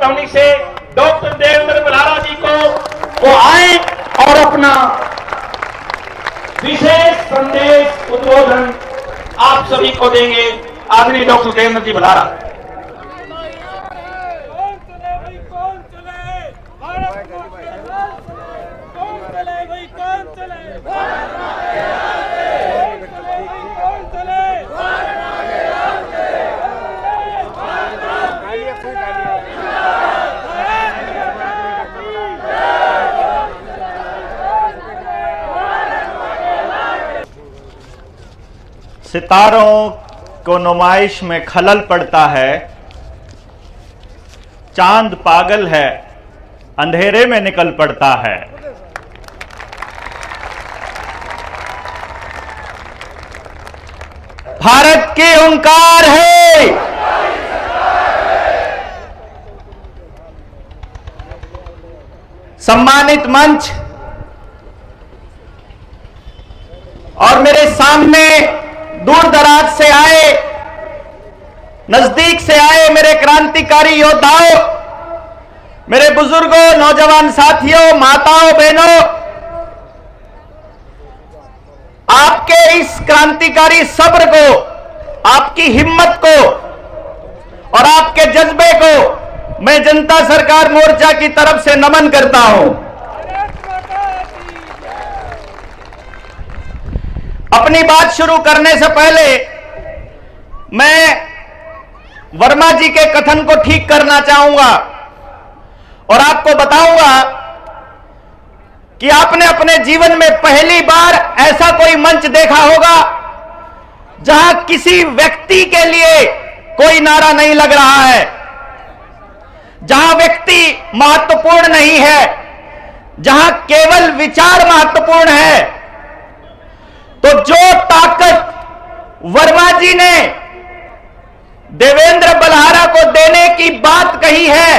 बतौनी से डॉक्टर देवेंद्र बल्हारा जी को वो आए और अपना विशेष संदेश उद्बोधन आप सभी को देंगे। आदरणीय डॉक्टर देवेंद्र जी बल्हारा। सितारों को नुमाइश में खलल पड़ता है, चांद पागल है अंधेरे में निकल पड़ता है। भारत की ओंकार है, सम्मानित मंच और मेरे सामने दूर दराज से आए, नजदीक से आए मेरे क्रांतिकारी योद्धाओं, मेरे बुजुर्गों, नौजवान साथियों, माताओं, बहनों, आपके इस क्रांतिकारी सब्र को, आपकी हिम्मत को और आपके जज्बे को मैं जनता सरकार मोर्चा की तरफ से नमन करता हूं। अपनी बात शुरू करने से पहले मैं वर्मा जी के कथन को ठीक करना चाहूंगा और आपको बताऊंगा कि आपने अपने जीवन में पहली बार ऐसा कोई मंच देखा होगा जहां किसी व्यक्ति के लिए कोई नारा नहीं लग रहा है, जहां व्यक्ति महत्वपूर्ण नहीं है, जहां केवल विचार महत्वपूर्ण है। तो जो ताकत वर्मा जी ने देवेंद्र बल्हारा को देने की बात कही है,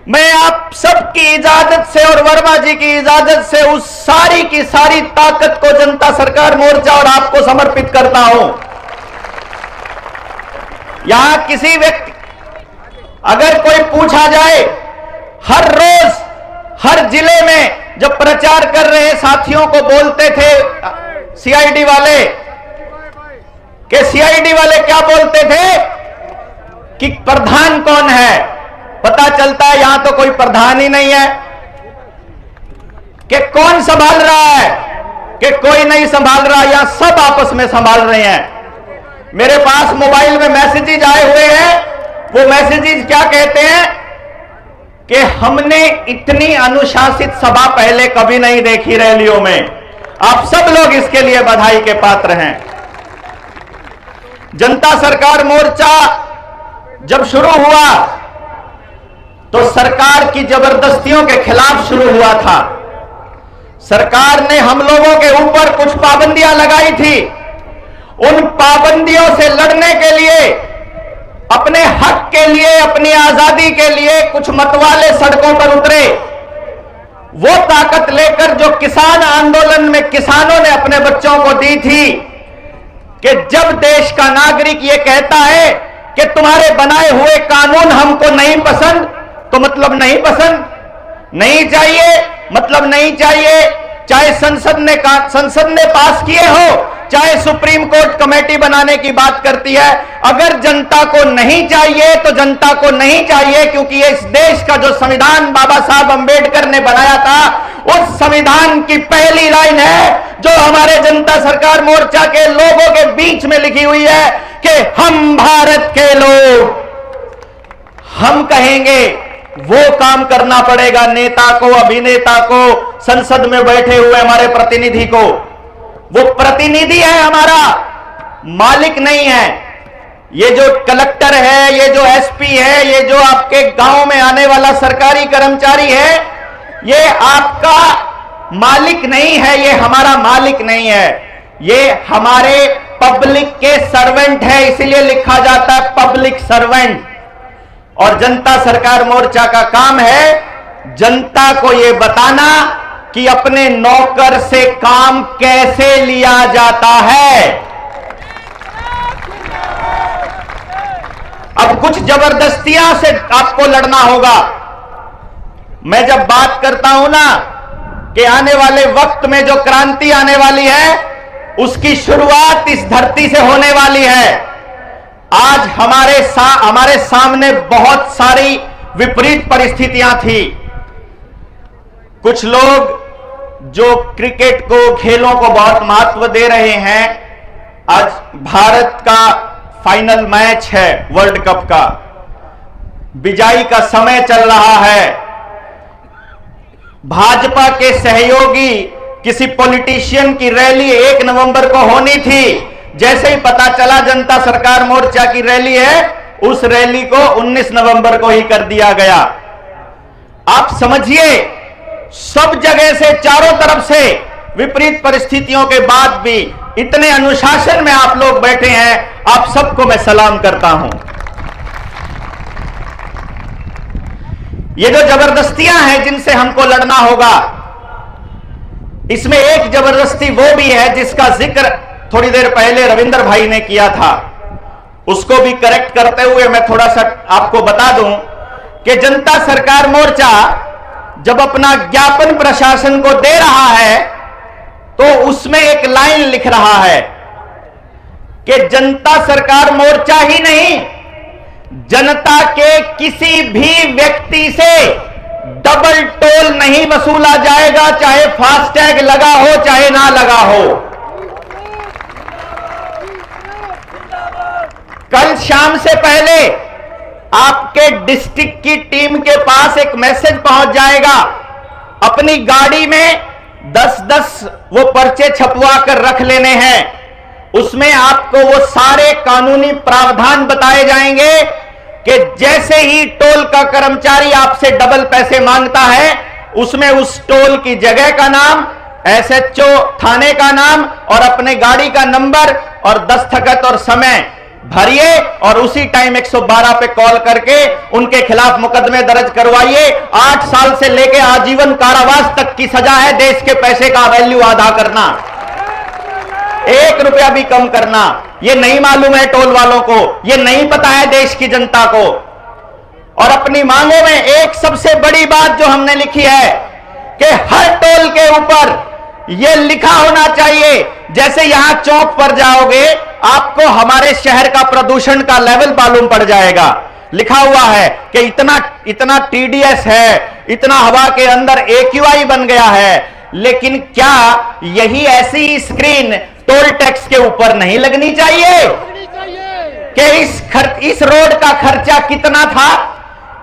मैं आप सबकी इजाजत से और वर्मा जी की इजाजत से उस सारी की सारी ताकत को जनता सरकार मोर्चा और आपको समर्पित करता हूं। यहां किसी व्यक्ति, अगर कोई पूछा जाए, हर रोज हर जिले में जब प्रचार कर रहे साथियों को बोलते थे सीआईडी वाले, कि सीआईडी वाले क्या बोलते थे कि प्रधान कौन है, पता चलता है यहां तो कोई प्रधान ही नहीं है, कि कौन संभाल रहा है, कि कोई नहीं संभाल रहा, यहां सब आपस में संभाल रहे हैं। मेरे पास मोबाइल में मैसेजेस आए हुए हैं, वो मैसेजेस क्या कहते हैं कि हमने इतनी अनुशासित सभा पहले कभी नहीं देखी रैलियों में। आप सब लोग इसके लिए बधाई के पात्र हैं। जनता सरकार मोर्चा जब शुरू हुआ तो सरकार की जबरदस्तियों के खिलाफ शुरू हुआ था। सरकार ने हम लोगों के ऊपर कुछ पाबंदियां लगाई थी। उन पाबंदियों से लड़ने के लिए, अपने हक के लिए, अपनी आजादी के लिए कुछ मतवाले सड़कों पर उतरे। वो ताकत लेकर जो किसान आंदोलन में किसानों ने अपने बच्चों को दी थी कि जब देश का नागरिक ये कहता है कि तुम्हारे बनाए हुए कानून हमको नहीं पसंद, तो मतलब नहीं पसंद, नहीं चाहिए मतलब नहीं चाहिए, चाहे संसद ने पास किए हो, चाहे सुप्रीम कोर्ट कमेटी बनाने की बात करती है। अगर जनता को नहीं चाहिए तो जनता को नहीं चाहिए, क्योंकि ये इस देश का जो संविधान बाबा साहब अंबेडकर ने बनाया था, उस संविधान की पहली लाइन है जो हमारे जनता सरकार मोर्चा के लोगों के बीच में लिखी हुई है कि हम भारत के लोग, हम कहेंगे वो काम करना पड़ेगा नेता को, अभिनेता को, संसद में बैठे हुए हमारे प्रतिनिधि को। वो प्रतिनिधि है हमारा, मालिक नहीं है। ये जो कलेक्टर है, ये जो एसपी है, ये जो आपके गांव में आने वाला सरकारी कर्मचारी है, ये आपका मालिक नहीं है, ये हमारा मालिक नहीं है, ये हमारे पब्लिक के सर्वेंट है। इसीलिए लिखा जाता है पब्लिक सर्वेंट। और जनता सरकार मोर्चा का काम है जनता को यह बताना कि अपने नौकर से काम कैसे लिया जाता है। अब कुछ जबरदस्तियां से आपको लड़ना होगा। मैं जब बात करता हूं ना कि आने वाले वक्त में जो क्रांति आने वाली है उसकी शुरुआत इस धरती से होने वाली है। आज हमारे सामने बहुत सारी विपरीत परिस्थितियां थी। कुछ लोग जो क्रिकेट को, खेलों को बहुत महत्व दे रहे हैं, आज भारत का फाइनल मैच है वर्ल्ड कप का, बिजाई का समय चल रहा है। भाजपा के सहयोगी किसी पॉलिटिशियन की रैली 1 नवंबर को होनी थी, जैसे ही पता चला जनता सरकार मोर्चा की रैली है, उस रैली को 19 नवंबर को ही कर दिया गया। आप समझिए, सब जगह से, चारों तरफ से विपरीत परिस्थितियों के बाद भी इतने अनुशासन में आप लोग बैठे हैं, आप सबको मैं सलाम करता हूं। ये जो जबरदस्तियां हैं जिनसे हमको लड़ना होगा, इसमें एक जबरदस्ती वो भी है जिसका जिक्र थोड़ी देर पहले रविंद्र भाई ने किया था। उसको भी करेक्ट करते हुए मैं थोड़ा सा आपको बता दूं कि जनता सरकार मोर्चा जब अपना ज्ञापन प्रशासन को दे रहा है तो उसमें एक लाइन लिख रहा है कि जनता सरकार मोर्चा ही नहीं, जनता के किसी भी व्यक्ति से डबल टोल नहीं वसूला जाएगा, चाहे फास्टैग लगा हो चाहे ना लगा हो। कल शाम से पहले आपके डिस्ट्रिक्ट की टीम के पास एक मैसेज पहुंच जाएगा। अपनी गाड़ी में 10-10 वो पर्चे छपवा कर रख लेने हैं। उसमें आपको वो सारे कानूनी प्रावधान बताए जाएंगे कि जैसे ही टोल का कर्मचारी आपसे डबल पैसे मांगता है, उसमें उस टोल की जगह का नाम, एसएचओ थाने का नाम और अपने गाड़ी का नंबर और दस्तखत और समय भरिए और उसी टाइम 112 पे कॉल करके उनके खिलाफ मुकदमे दर्ज करवाइए। 8 साल से लेकर आजीवन कारावास तक की सजा है। देश के पैसे का वैल्यू आधा करना, 1 रुपया भी कम करना, यह नहीं मालूम है टोल वालों को, यह नहीं पता है देश की जनता को। और अपनी मांगों में एक सबसे बड़ी बात जो हमने लिखी है कि हर टोल के ऊपर यह लिखा होना चाहिए, जैसे यहां चौक पर जाओगे आपको हमारे शहर का प्रदूषण का लेवल मालूम पड़ जाएगा। लिखा हुआ है कि इतना टीडीएस है, इतना हवा के अंदर एक्यूआई बन गया है। लेकिन क्या यही ऐसी स्क्रीन टोल टैक्स के ऊपर नहीं लगनी चाहिए कि इस रोड का खर्चा कितना था,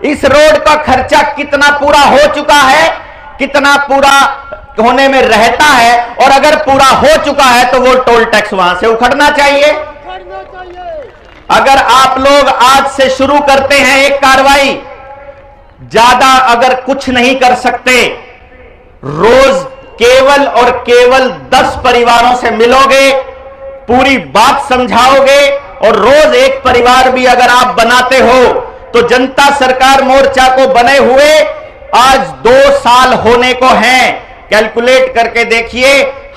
इस रोड का खर्चा कितना पूरा हो चुका है, कितना पूरा होने में रहता है, और अगर पूरा हो चुका है तो वो टोल टैक्स वहां से उखड़ना चाहिए। अगर आप लोग आज से शुरू करते हैं एक कार्रवाई, ज्यादा अगर कुछ नहीं कर सकते, रोज केवल और केवल 10 परिवारों से मिलोगे, पूरी बात समझाओगे और रोज एक परिवार भी अगर आप बनाते हो तो जनता सरकार मोर्चा को बने हुए आज 2 साल होने को हैं। कैलकुलेट करके देखिए,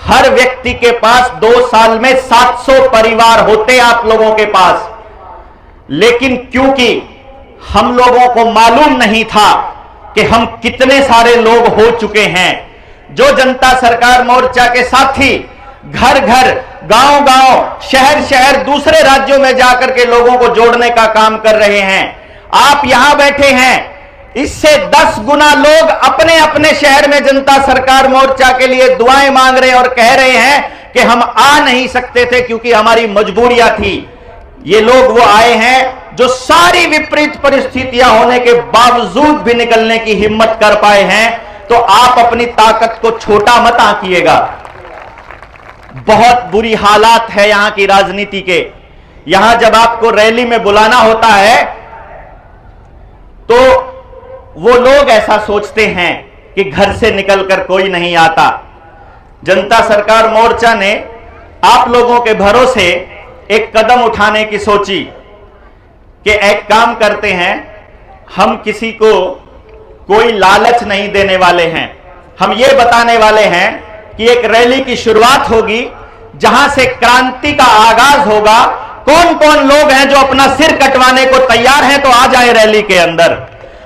हर व्यक्ति के पास 2 साल में 700 परिवार होते आप लोगों के पास। लेकिन क्योंकि हम लोगों को मालूम नहीं था कि हम कितने सारे लोग हो चुके हैं, जो जनता सरकार मोर्चा के साथी घर घर, गांव गांव, शहर शहर, दूसरे राज्यों में जाकर के लोगों को जोड़ने का काम कर रहे हैं। आप यहां बैठे हैं, इससे 10 गुना लोग अपने अपने शहर में जनता सरकार मोर्चा के लिए दुआएं मांग रहे हैं और कह रहे हैं कि हम आ नहीं सकते थे क्योंकि हमारी मजबूरियां थी। ये लोग वो आए हैं जो सारी विपरीत परिस्थितियां होने के बावजूद भी निकलने की हिम्मत कर पाए हैं। तो आप अपनी ताकत को छोटा मत आंकिएगा। बहुत बुरी हालात है यहां की राजनीति के। यहां जब आपको रैली में बुलाना होता है तो वो लोग ऐसा सोचते हैं कि घर से निकलकर कोई नहीं आता। जनता सरकार मोर्चा ने आप लोगों के भरोसे एक कदम उठाने की सोची कि एक काम करते हैं, हम किसी को कोई लालच नहीं देने वाले हैं। हम ये बताने वाले हैं कि एक रैली की शुरुआत होगी जहां से क्रांति का आगाज होगा, कौन कौन लोग हैं जो अपना सिर कटवाने को तैयार हैं, तो आ जाए रैली के अंदर।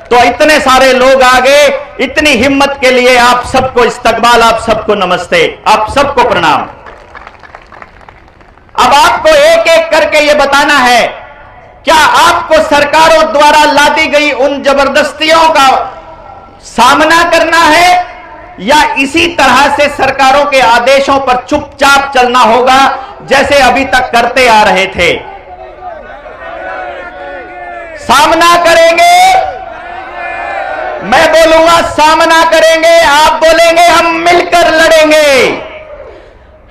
तो इतने सारे लोग आ गए, इतनी हिम्मत के लिए आप सबको इस्तकबाल, आप सबको नमस्ते, आप सबको प्रणाम। अब आपको एक एक करके यह बताना है, क्या आपको सरकारों द्वारा लादी गई उन जबरदस्तियों का सामना करना है, या इसी तरह से सरकारों के आदेशों पर चुपचाप चलना होगा जैसे अभी तक करते आ रहे थे? सामना करेंगे? मैं बोलूंगा सामना करेंगे, आप बोलेंगे हम मिलकर लड़ेंगे।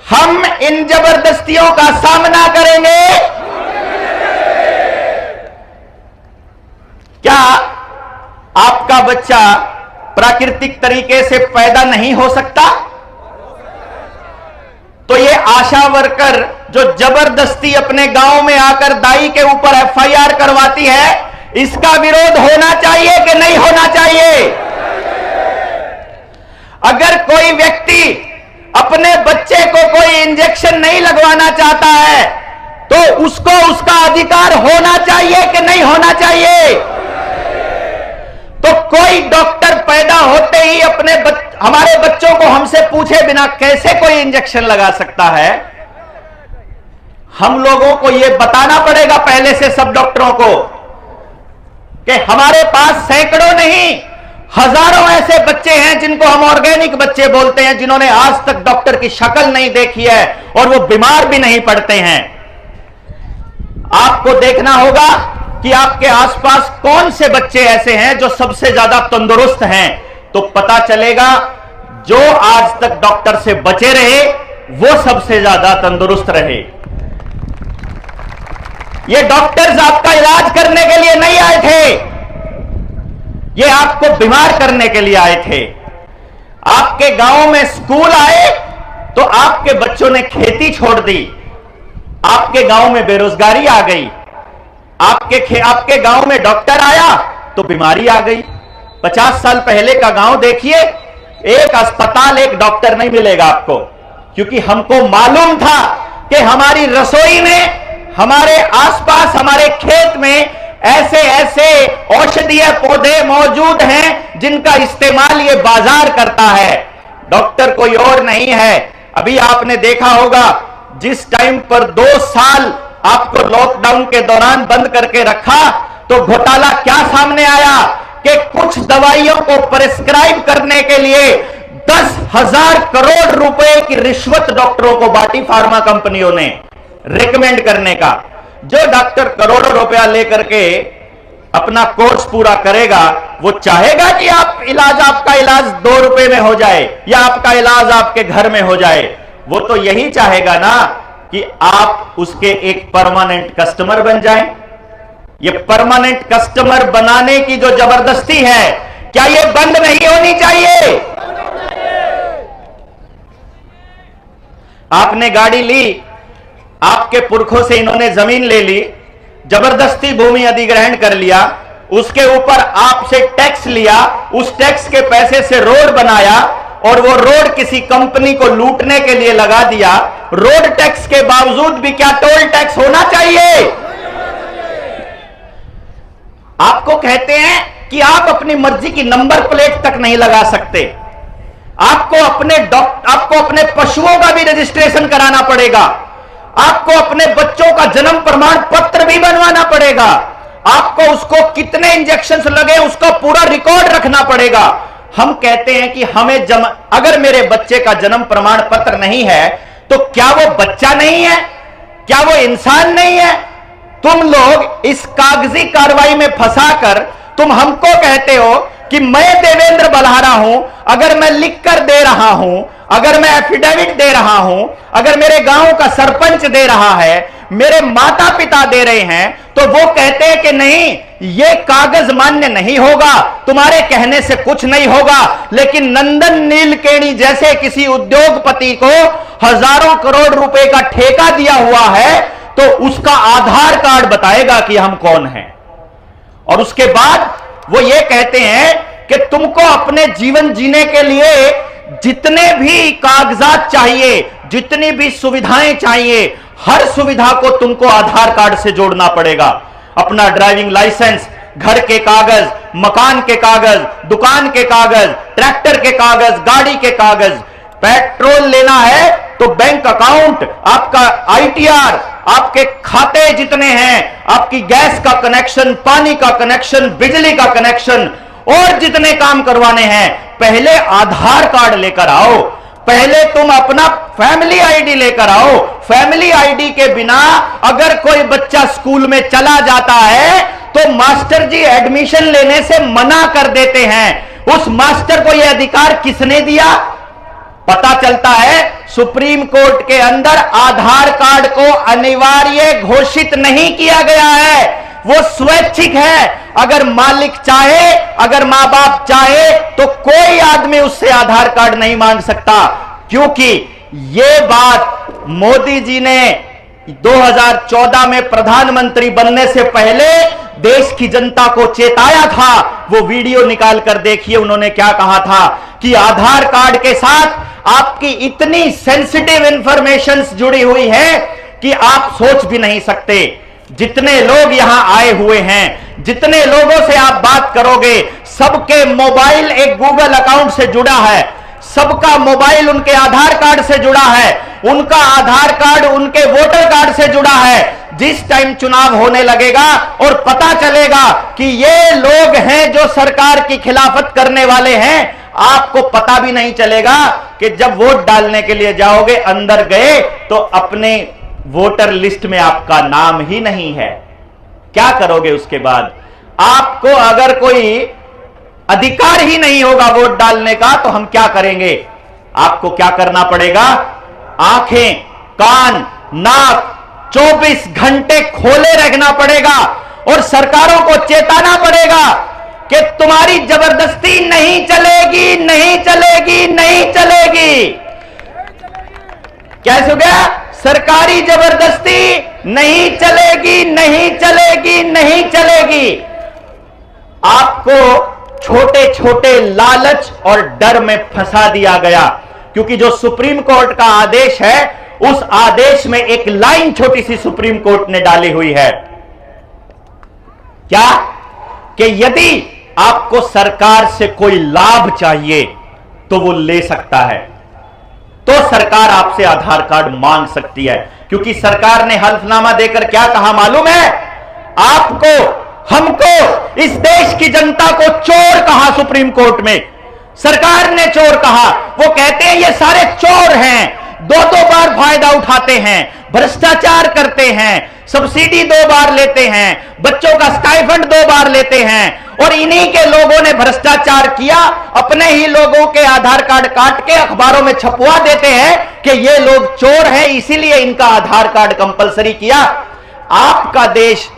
हम इन जबरदस्तियों का सामना करेंगे। क्या आपका बच्चा प्राकृतिक तरीके से पैदा नहीं हो सकता? तो ये आशा वर्कर जो जबरदस्ती अपने गांव में आकर दाई के ऊपर एफआईआर करवाती है, इसका विरोध होना चाहिए कि नहीं होना चाहिए? अगर कोई व्यक्ति अपने बच्चे को कोई इंजेक्शन नहीं लगवाना चाहता है, तो उसको उसका अधिकार होना चाहिए कि नहीं होना चाहिए? तो कोई डॉक्टर पैदा होते ही हमारे बच्चों को हमसे पूछे बिना कैसे कोई इंजेक्शन लगा सकता है? हम लोगों को यह बताना पड़ेगा पहले से सब डॉक्टरों को कि हमारे पास सैकड़ों नहीं हजारों ऐसे बच्चे हैं जिनको हम ऑर्गेनिक बच्चे बोलते हैं, जिन्होंने आज तक डॉक्टर की शक्ल नहीं देखी है और वो बीमार भी नहीं पड़ते हैं। आपको देखना होगा कि आपके आसपास कौन से बच्चे ऐसे हैं जो सबसे ज्यादा तंदुरुस्त हैं, तो पता चलेगा जो आज तक डॉक्टर से बचे रहे वो सबसे ज्यादा तंदुरुस्त रहे। ये डॉक्टर्स आपका इलाज करने के लिए नहीं आए थे, ये आपको बीमार करने के लिए आए थे। आपके गांव में स्कूल आए तो आपके बच्चों ने खेती छोड़ दी, आपके गांव में बेरोजगारी आ गई, आपके गांव में डॉक्टर आया तो बीमारी आ गई। 50 साल पहले का गांव देखिए, एक अस्पताल एक डॉक्टर नहीं मिलेगा आपको, क्योंकि हमको मालूम था कि हमारी रसोई में, हमारे आसपास, हमारे खेत में ऐसे ऐसे औषधीय पौधे मौजूद हैं जिनका इस्तेमाल ये बाजार करता है, डॉक्टर कोई और नहीं है। अभी आपने देखा होगा जिस टाइम पर 2 साल आपको लॉकडाउन के दौरान बंद करके रखा, तो घोटाला क्या सामने आया कि कुछ दवाइयों को प्रिस्क्राइब करने के लिए 10,000 करोड़ रुपए की रिश्वत डॉक्टरों को बांटी फार्मा कंपनियों ने रिकमेंड करने का। जो डॉक्टर करोड़ों रुपया लेकर के अपना कोर्स पूरा करेगा, वो चाहेगा कि आपका इलाज 2 रुपए में हो जाए या आपका इलाज आपके घर में हो जाए। वो तो यही चाहेगा ना कि आप उसके एक परमानेंट कस्टमर बन जाएं। ये परमानेंट कस्टमर बनाने की जो जबरदस्ती है, क्या ये बंद नहीं होनी चाहिए? आपने गाड़ी ली, आपके पुरखों से इन्होंने जमीन ले ली, जबरदस्ती भूमि अधिग्रहण कर लिया, उसके ऊपर आपसे टैक्स लिया, उस टैक्स के पैसे से रोड बनाया और वो रोड किसी कंपनी को लूटने के लिए लगा दिया। रोड टैक्स के बावजूद भी क्या टोल टैक्स होना चाहिए? आपको कहते हैं कि आप अपनी मर्जी की नंबर प्लेट तक नहीं लगा सकते, आपको अपने पशुओं का भी रजिस्ट्रेशन कराना पड़ेगा, आपको अपने बच्चों का जन्म प्रमाण पत्र भी बनवाना पड़ेगा, आपको उसको कितने इंजेक्शन लगे उसका पूरा रिकॉर्ड रखना पड़ेगा। हम कहते हैं कि अगर मेरे बच्चे का जन्म प्रमाण पत्र नहीं है तो क्या वो बच्चा नहीं है? क्या वो इंसान नहीं है? तुम लोग इस कागजी कार्रवाई में फंसाकर तुम हमको कहते हो कि मैं देवेंद्र बलहारा हूं, अगर मैं लिख कर दे रहा हूं, अगर मैं एफिडेविट दे रहा हूं, अगर मेरे गांव का सरपंच दे रहा है, मेरे माता पिता दे रहे हैं, तो वो कहते हैं कि नहीं, ये कागज मान्य नहीं होगा, तुम्हारे कहने से कुछ नहीं होगा। लेकिन नंदन नीलकेणी जैसे किसी उद्योगपति को हजारों करोड़ रुपए का ठेका दिया हुआ है, तो उसका आधार कार्ड बताएगा कि हम कौन हैं। और उसके बाद वो ये कहते हैं कि तुमको अपने जीवन जीने के लिए जितने भी कागजात चाहिए, जितनी भी सुविधाएं चाहिए, हर सुविधा को तुमको आधार कार्ड से जोड़ना पड़ेगा। अपना ड्राइविंग लाइसेंस, घर के कागज, मकान के कागज, दुकान के कागज, ट्रैक्टर के कागज, गाड़ी के कागज, पेट्रोल लेना है तो बैंक अकाउंट, आपका आईटीआर, आपके खाते जितने हैं, आपकी गैस का कनेक्शन, पानी का कनेक्शन, बिजली का कनेक्शन और जितने काम करवाने हैं, पहले आधार कार्ड लेकर आओ। पहले तुम अपना फैमिली आईडी लेकर आओ। फैमिली आईडी के बिना अगर कोई बच्चा स्कूल में चला जाता है तो मास्टर जी एडमिशन लेने से मना कर देते हैं। उस मास्टर को यह अधिकार किसने दिया? पता चलता है सुप्रीम कोर्ट के अंदर आधार कार्ड को अनिवार्य घोषित नहीं किया गया है, वो स्वैच्छिक है। अगर मालिक चाहे, अगर मां बाप चाहे तो कोई आदमी उससे आधार कार्ड नहीं मांग सकता, क्योंकि यह बात मोदी जी ने 2014 में प्रधानमंत्री बनने से पहले देश की जनता को चेताया था। वो वीडियो निकाल कर देखिए, उन्होंने क्या कहा था कि आधार कार्ड के साथ आपकी इतनी सेंसिटिव इंफॉर्मेशंस जुड़ी हुई है कि आप सोच भी नहीं सकते। जितने लोग यहां आए हुए हैं, जितने लोगों से आप बात करोगे, सबके मोबाइल एक गूगल अकाउंट से जुड़ा है, सबका मोबाइल उनके आधार कार्ड से जुड़ा है, उनका आधार कार्ड उनके वोटर कार्ड से जुड़ा है। जिस टाइम चुनाव होने लगेगा और पता चलेगा कि ये लोग हैं जो सरकार की खिलाफत करने वाले हैं, आपको पता भी नहीं चलेगा कि जब वोट डालने के लिए जाओगे, अंदर गए तो अपने वोटर लिस्ट में आपका नाम ही नहीं है। क्या करोगे उसके बाद? आपको अगर कोई अधिकार ही नहीं होगा वोट डालने का तो हम क्या करेंगे? आपको क्या करना पड़ेगा? आंखें, कान, नाक 24 घंटे खोले रखना पड़ेगा और सरकारों को चेताना पड़ेगा कि तुम्हारी जबरदस्ती नहीं चलेगी, नहीं चलेगी, नहीं चलेगी। कैसे हो गया? सरकारी जबरदस्ती नहीं चलेगी, नहीं चलेगी, नहीं चलेगी। आपको छोटे छोटे लालच और डर में फंसा दिया गया, क्योंकि जो सुप्रीम कोर्ट का आदेश है, उस आदेश में एक लाइन छोटी सी सुप्रीम कोर्ट ने डाली हुई है। क्या? कि यदि आपको सरकार से कोई लाभ चाहिए तो वो ले सकता है, तो सरकार आपसे आधार कार्ड मांग सकती है। क्योंकि सरकार ने हल्फनामा देकर क्या कहा मालूम है? आपको, हमको, इस देश की जनता को चोर कहा। सुप्रीम कोर्ट में सरकार ने चोर कहा। वो कहते हैं ये सारे चोर हैं, दो बार फायदा उठाते हैं, भ्रष्टाचार करते हैं, सब्सिडी 2 बार लेते हैं, बच्चों का स्टाइफंड 2 बार लेते हैं, और इन्हीं के लोगों ने भ्रष्टाचार किया। अपने ही लोगों के आधार कार्ड काट के अखबारों में छपवा देते हैं कि ये लोग चोर हैं, इसीलिए इनका आधार कार्ड कंपलसरी किया। आपका देश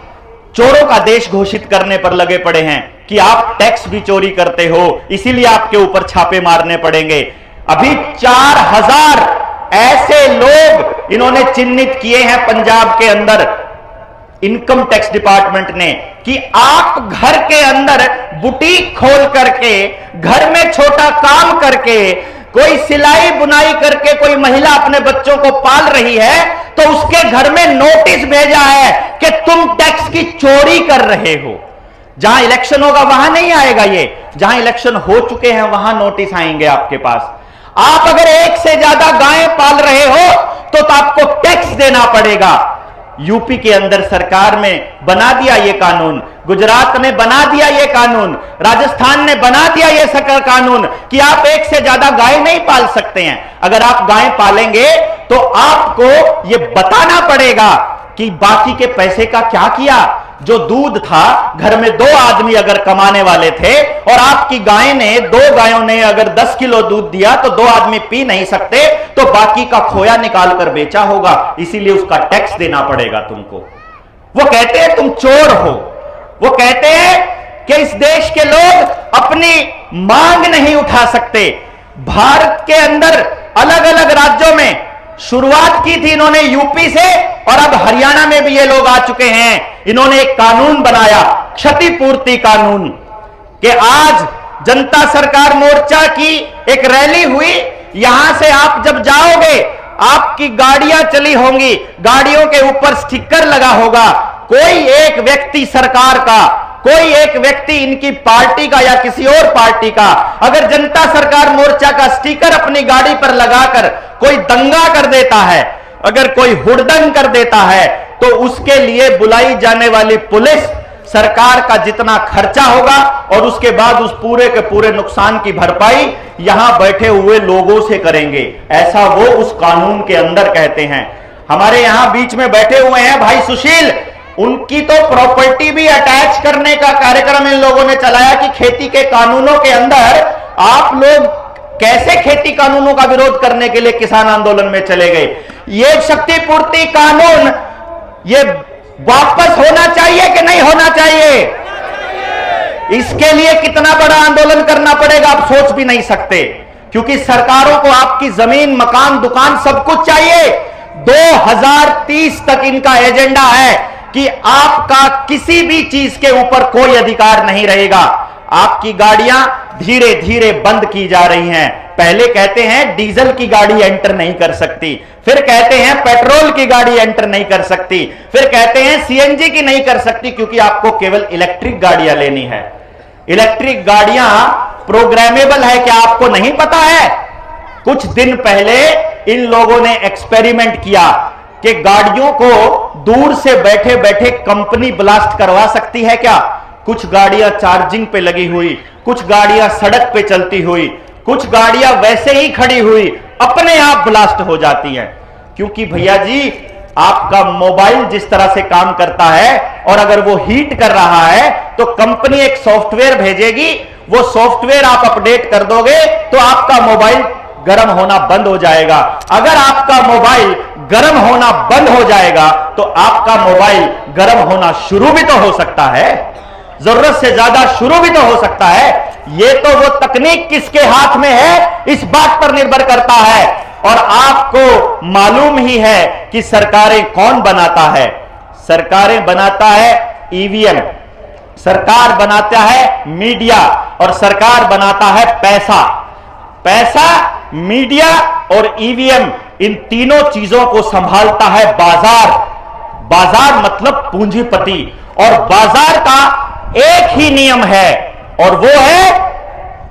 चोरों का देश घोषित करने पर लगे पड़े हैं कि आप टैक्स भी चोरी करते हो, इसीलिए आपके ऊपर छापे मारने पड़ेंगे। अभी 4000 ऐसे लोग इन्होंने चिन्हित किए हैं पंजाब के अंदर, इनकम टैक्स डिपार्टमेंट ने, कि आप घर के अंदर बुटीक खोल करके, घर में छोटा काम करके, कोई सिलाई बुनाई करके कोई महिला अपने बच्चों को पाल रही है तो उसके घर में नोटिस भेजा है कि तुम टैक्स की चोरी कर रहे हो। जहां इलेक्शन होगा वहां नहीं आएगा ये, जहां इलेक्शन हो चुके हैं वहां नोटिस आएंगे आपके पास। आप अगर 1 से ज्यादा गायें पाल रहे हो तो आपको टैक्स देना पड़ेगा। यूपी के अंदर सरकार में बना दिया ये कानून, गुजरात ने बना दिया ये कानून, राजस्थान ने बना दिया ये सकल कानून कि आप 1 से ज्यादा गाय नहीं पाल सकते हैं। अगर आप गाय पालेंगे तो आपको ये बताना पड़ेगा कि बाकी के पैसे का क्या किया। जो दूध था, घर में 2 आदमी अगर कमाने वाले थे और आपकी गाय ने, 2 गायों ने अगर 10 किलो दूध दिया तो 2 आदमी पी नहीं सकते, तो बाकी का खोया निकाल कर बेचा होगा, इसीलिए उसका टैक्स देना पड़ेगा तुमको। वो कहते हैं तुम चोर हो। वो कहते हैं कि इस देश के लोग अपनी मांग नहीं उठा सकते। भारत के अंदर अलग अलग राज्यों में शुरुआत की थी इन्होंने यूपी से, और अब हरियाणा में भी ये लोग आ चुके हैं। इन्होंने एक कानून बनाया, क्षतिपूर्ति कानून, कि आज जनता सरकार मोर्चा की एक रैली हुई, यहां से आप जब जाओगे आपकी गाड़ियां चली होंगी, गाड़ियों के ऊपर स्टिकर लगा होगा, कोई एक व्यक्ति सरकार का, कोई एक व्यक्ति इनकी पार्टी का या किसी और पार्टी का अगर जनता सरकार मोर्चा का स्टिकर अपनी गाड़ी पर लगाकर कोई दंगा कर देता है, अगर कोई हुड़दंग कर देता है, तो उसके लिए बुलाई जाने वाली पुलिस सरकार का जितना खर्चा होगा और उसके बाद उस पूरे के पूरे नुकसान की भरपाई यहां बैठे हुए लोगों से करेंगे, ऐसा वो उस कानून के अंदर कहते हैं। हमारे यहां बीच में बैठे हुए हैं भाई सुशील, उनकी तो प्रॉपर्टी भी अटैच करने का कार्यक्रम इन लोगों ने चलाया कि खेती के कानूनों के अंदर आप लोग कैसे खेती कानूनों का विरोध करने के लिए किसान आंदोलन में चले गए। ये क्षतिपूर्ति कानून ये वापस होना चाहिए कि नहीं होना चाहिए? इसके लिए कितना बड़ा आंदोलन करना पड़ेगा आप सोच भी नहीं सकते, क्योंकि सरकारों को आपकी जमीन, मकान, दुकान सब कुछ चाहिए। 2030 तक इनका एजेंडा है कि आपका किसी भी चीज के ऊपर कोई अधिकार नहीं रहेगा। आपकी गाड़ियां धीरे धीरे बंद की जा रही हैं। पहले कहते हैं डीजल की गाड़ी एंटर नहीं कर सकती, फिर कहते हैं पेट्रोल की गाड़ी एंटर नहीं कर सकती, फिर कहते हैं सीएनजी की नहीं कर सकती, क्योंकि आपको केवल इलेक्ट्रिक गाड़ियां लेनी है। इलेक्ट्रिक गाड़ियां प्रोग्रामेबल है, क्या आपको नहीं पता है? कुछ दिन पहले इन लोगों ने एक्सपेरिमेंट किया कि गाड़ियों को दूर से बैठे बैठे कंपनी ब्लास्ट करवा सकती है क्या? कुछ गाड़ियां चार्जिंग पे लगी हुई, कुछ गाड़ियां सड़क पे चलती हुई, कुछ गाड़ियां वैसे ही खड़ी हुई अपने आप ब्लास्ट हो जाती हैं। क्योंकि भैया जी आपका मोबाइल जिस तरह से काम करता है और अगर वो हीट कर रहा है तो कंपनी एक सॉफ्टवेयर भेजेगी, वो सॉफ्टवेयर आप अपडेट कर दोगे तो आपका मोबाइल गर्म होना बंद हो जाएगा। अगर आपका मोबाइल गर्म होना बंद हो जाएगा तो आपका मोबाइल गर्म होना शुरू भी तो हो सकता है, जरूरत से ज्यादा शुरू भी तो हो सकता है। ये तो वो तकनीक किसके हाथ में है इस बात पर निर्भर करता है। और आपको मालूम ही है कि सरकारें कौन बनाता है? सरकारें बनाता है ईवीएम, सरकार बनाता है मीडिया और सरकार बनाता है पैसा। पैसा, मीडिया और ईवीएम, इन तीनों चीजों को संभालता है बाजार। बाजार मतलब पूंजीपति, और बाजार का एक ही नियम है और वो है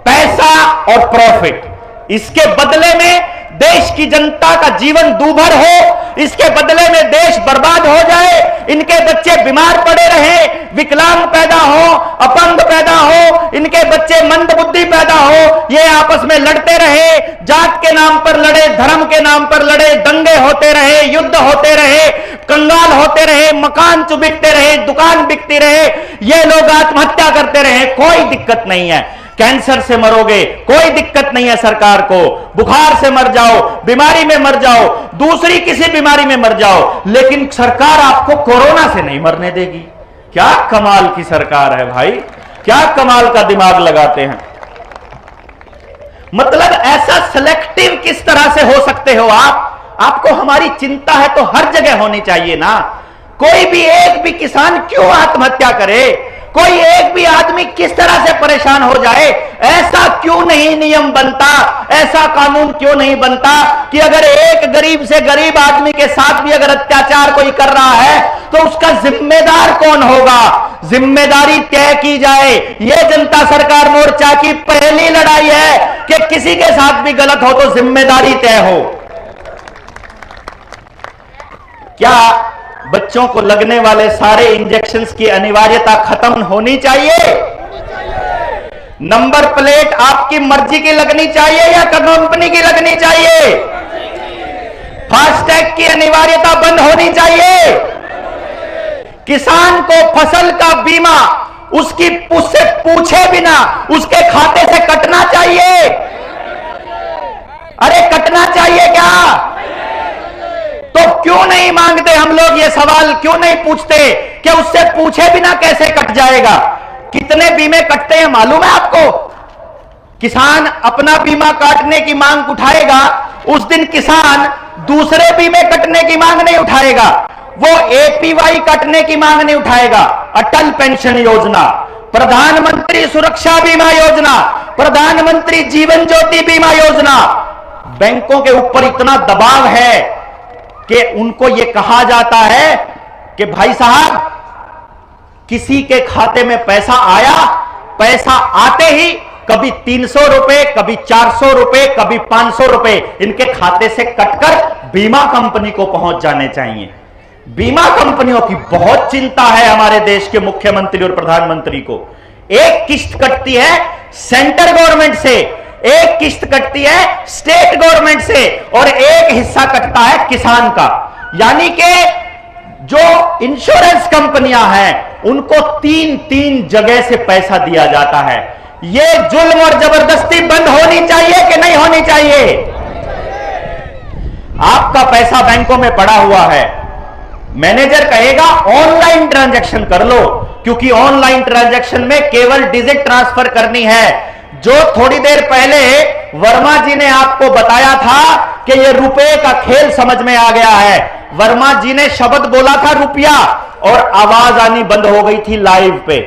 पैसा और प्रॉफिट। इसके बदले में देश की जनता का जीवन दूभर हो, इसके बदले में देश बर्बाद हो जाए, इनके बच्चे बीमार पड़े रहे, विकलांग पैदा हो, अपंग पैदा हो, इनके बच्चे मंद बुद्धि पैदा हो, ये आपस में लड़ते रहे, जात के नाम पर लड़े, धर्म के नाम पर लड़े, दंगे होते रहे, युद्ध होते रहे, कंगाल होते रहे, मकान बिकते रहे, दुकान बिकती रहे, ये लोग आत्महत्या करते रहे, कोई दिक्कत नहीं है। कैंसर से मरोगे कोई दिक्कत नहीं है सरकार को, बुखार से मर जाओ, बीमारी में मर जाओ, दूसरी किसी बीमारी में मर जाओ, लेकिन सरकार आपको कोरोना से नहीं मरने देगी। क्या कमाल की सरकार है भाई, क्या कमाल का दिमाग लगाते हैं। मतलब ऐसा सिलेक्टिव किस तरह से हो सकते हो आप? आपको हमारी चिंता है तो हर जगह होनी चाहिए ना। कोई भी एक भी किसान क्यों आत्महत्या करे, कोई एक भी आदमी किस तरह से परेशान हो जाए, ऐसा क्यों नहीं नियम बनता, ऐसा कानून क्यों नहीं बनता कि अगर एक गरीब से गरीब आदमी के साथ भी अगर अत्याचार कोई कर रहा है तो उसका जिम्मेदार कौन होगा, जिम्मेदारी तय की जाए। यह जनता सरकार मोर्चा की पहली लड़ाई है कि किसी के साथ भी गलत हो तो जिम्मेदारी तय हो। क्या बच्चों को लगने वाले सारे इंजेक्शंस की अनिवार्यता खत्म होनी चाहिए? नंबर प्लेट आपकी मर्जी की लगनी चाहिए या कंपनी की लगनी चाहिए? फास्टैग की अनिवार्यता बंद होनी चाहिए। किसान को फसल का बीमा उसकी उससे पूछे बिना उसके खाते से कटना चाहिए। अरे कटना चाहिए क्या? तो क्यों नहीं मांगते हम लोग ये सवाल, क्यों नहीं पूछते कि उससे पूछे बिना कैसे कट जाएगा? कितने बीमे कटते हैं मालूम है आपको? किसान अपना बीमा काटने की मांग उठाएगा, उस दिन किसान दूसरे बीमे कटने की मांग नहीं उठाएगा, वो एपीवाई कटने की मांग नहीं उठाएगा। अटल पेंशन योजना, प्रधानमंत्री सुरक्षा बीमा योजना, प्रधानमंत्री जीवन ज्योति बीमा योजना, बैंकों के ऊपर इतना दबाव है कि उनको यह कहा जाता है कि भाई साहब, किसी के खाते में पैसा आया, पैसा आते ही कभी 300 रुपए, कभी 400 रुपए, कभी 500 रुपए इनके खाते से कटकर बीमा कंपनी को पहुंच जाने चाहिए। बीमा कंपनियों की बहुत चिंता है हमारे देश के मुख्यमंत्री और प्रधानमंत्री को। एक किस्त कटती है सेंट्रल गवर्नमेंट से, एक किस्त कटती है स्टेट गवर्नमेंट से और एक हिस्सा कटता है किसान का। यानी कि जो इंश्योरेंस कंपनियां हैं उनको 3 जगह से पैसा दिया जाता है। यह जुल्म और जबरदस्ती बंद होनी चाहिए कि नहीं होनी चाहिए? आपका पैसा बैंकों में पड़ा हुआ है, मैनेजर कहेगा ऑनलाइन ट्रांजैक्शन कर लो, क्योंकि ऑनलाइन ट्रांजैक्शन में केवल डिजिट ट्रांसफर करनी है। जो थोड़ी देर पहले वर्मा जी ने आपको बताया था कि यह रुपए का खेल समझ में आ गया है। वर्मा जी ने शब्द बोला था रुपया और आवाज आनी बंद हो गई थी लाइव पे।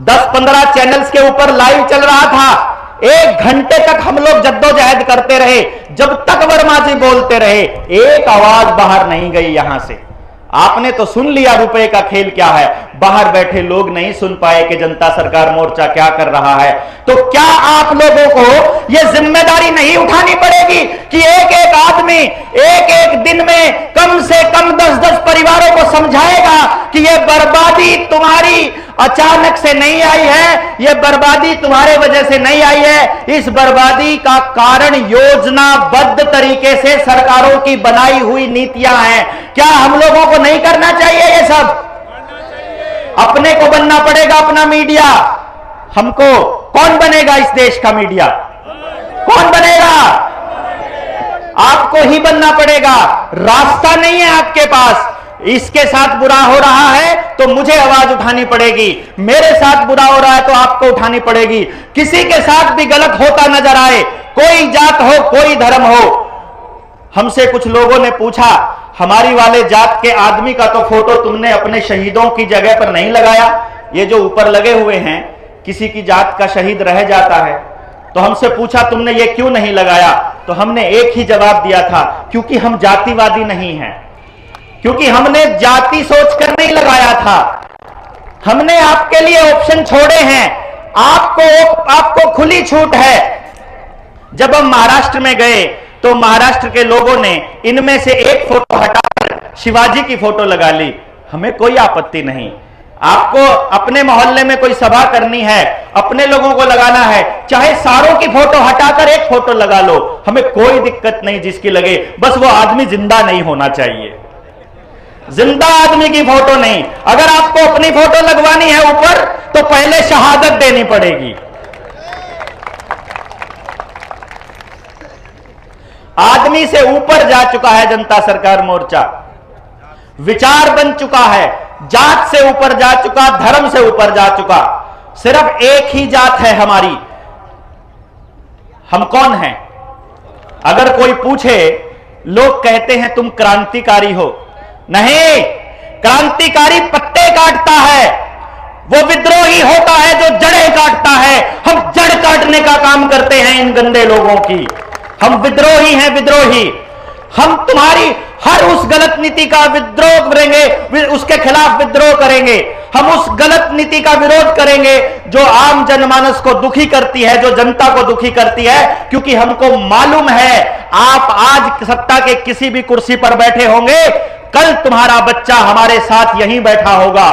10-15 चैनल्स के ऊपर लाइव चल रहा था। 1 घंटे तक हम लोग जद्दोजहद करते रहे, जब तक वर्मा जी बोलते रहे, एक आवाज बाहर नहीं गई यहां से। आपने तो सुन लिया रुपए का खेल क्या है, बाहर बैठे लोग नहीं सुन पाए कि जनता सरकार मोर्चा क्या कर रहा है। तो क्या आप लोगों को यह जिम्मेदारी नहीं उठानी पड़ेगी कि एक एक आदमी एक एक दिन में कम से कम 10-10 परिवारों को समझाएगा कि यह बर्बादी तुम्हारी अचानक से नहीं आई है, यह बर्बादी तुम्हारे वजह से नहीं आई है, इस बर्बादी का कारण योजनाबद्ध तरीके से सरकारों की बनाई हुई नीतियां हैं। क्या हम लोगों को नहीं करना चाहिए ये सब? अपने को बनना पड़ेगा अपना मीडिया। हमको कौन बनेगा इस देश का मीडिया? कौन बनेगा? आपको ही बनना पड़ेगा। रास्ता नहीं है आपके पास। इसके साथ बुरा हो रहा है तो मुझे आवाज उठानी पड़ेगी, मेरे साथ बुरा हो रहा है तो आपको उठानी पड़ेगी। किसी के साथ भी गलत होता नजर आए, कोई जात हो, कोई धर्म हो। हमसे कुछ लोगों ने पूछा, हमारी वाले जात के आदमी का तो फोटो तुमने अपने शहीदों की जगह पर नहीं लगाया, ये जो ऊपर लगे हुए हैं, किसी की जात का शहीद रह जाता है तो हमसे पूछा तुमने ये क्यों नहीं लगाया? तो हमने एक ही जवाब दिया था, क्योंकि हम जातिवादी नहीं हैं, क्योंकि हमने जाति सोचकर नहीं लगाया था। हमने आपके लिए ऑप्शन छोड़े हैं, आपको खुली छूट है। जब हम महाराष्ट्र में गए तो महाराष्ट्र के लोगों ने इनमें से एक फोटो हटाकर शिवाजी की फोटो लगा ली, हमें कोई आपत्ति नहीं। आपको अपने मोहल्ले में कोई सभा करनी है, अपने लोगों को लगाना है, चाहे सारों की फोटो हटाकर एक फोटो लगा लो, हमें कोई दिक्कत नहीं जिसकी लगे, बस वो आदमी जिंदा नहीं होना चाहिए। जिंदा आदमी की फोटो नहीं। अगर आपको अपनी फोटो लगवानी है ऊपर तो पहले शहादत देनी पड़ेगी। आदमी से ऊपर जा चुका है जनता सरकार मोर्चा, विचार बन चुका है, जात से ऊपर जा चुका, धर्म से ऊपर जा चुका। सिर्फ एक ही जात है हमारी। हम कौन हैं? अगर कोई पूछे, लोग कहते हैं तुम क्रांतिकारी हो। नहीं, क्रांतिकारी पत्ते काटता है, वो विद्रोही होता है जो जड़ें काटता है। हम जड़ काटने का काम करते हैं इन गंदे लोगों की। हम विद्रोही हैं, विद्रोही। हम तुम्हारी हर उस गलत नीति का विद्रोह करेंगे, उसके खिलाफ विद्रोह करेंगे। हम उस गलत नीति का विरोध करेंगे जो आम जनमानस को दुखी करती है, जो जनता को दुखी करती है, क्योंकि हमको मालूम है आप आज सत्ता के किसी भी कुर्सी पर बैठे होंगे, कल तुम्हारा बच्चा हमारे साथ यहीं बैठा होगा,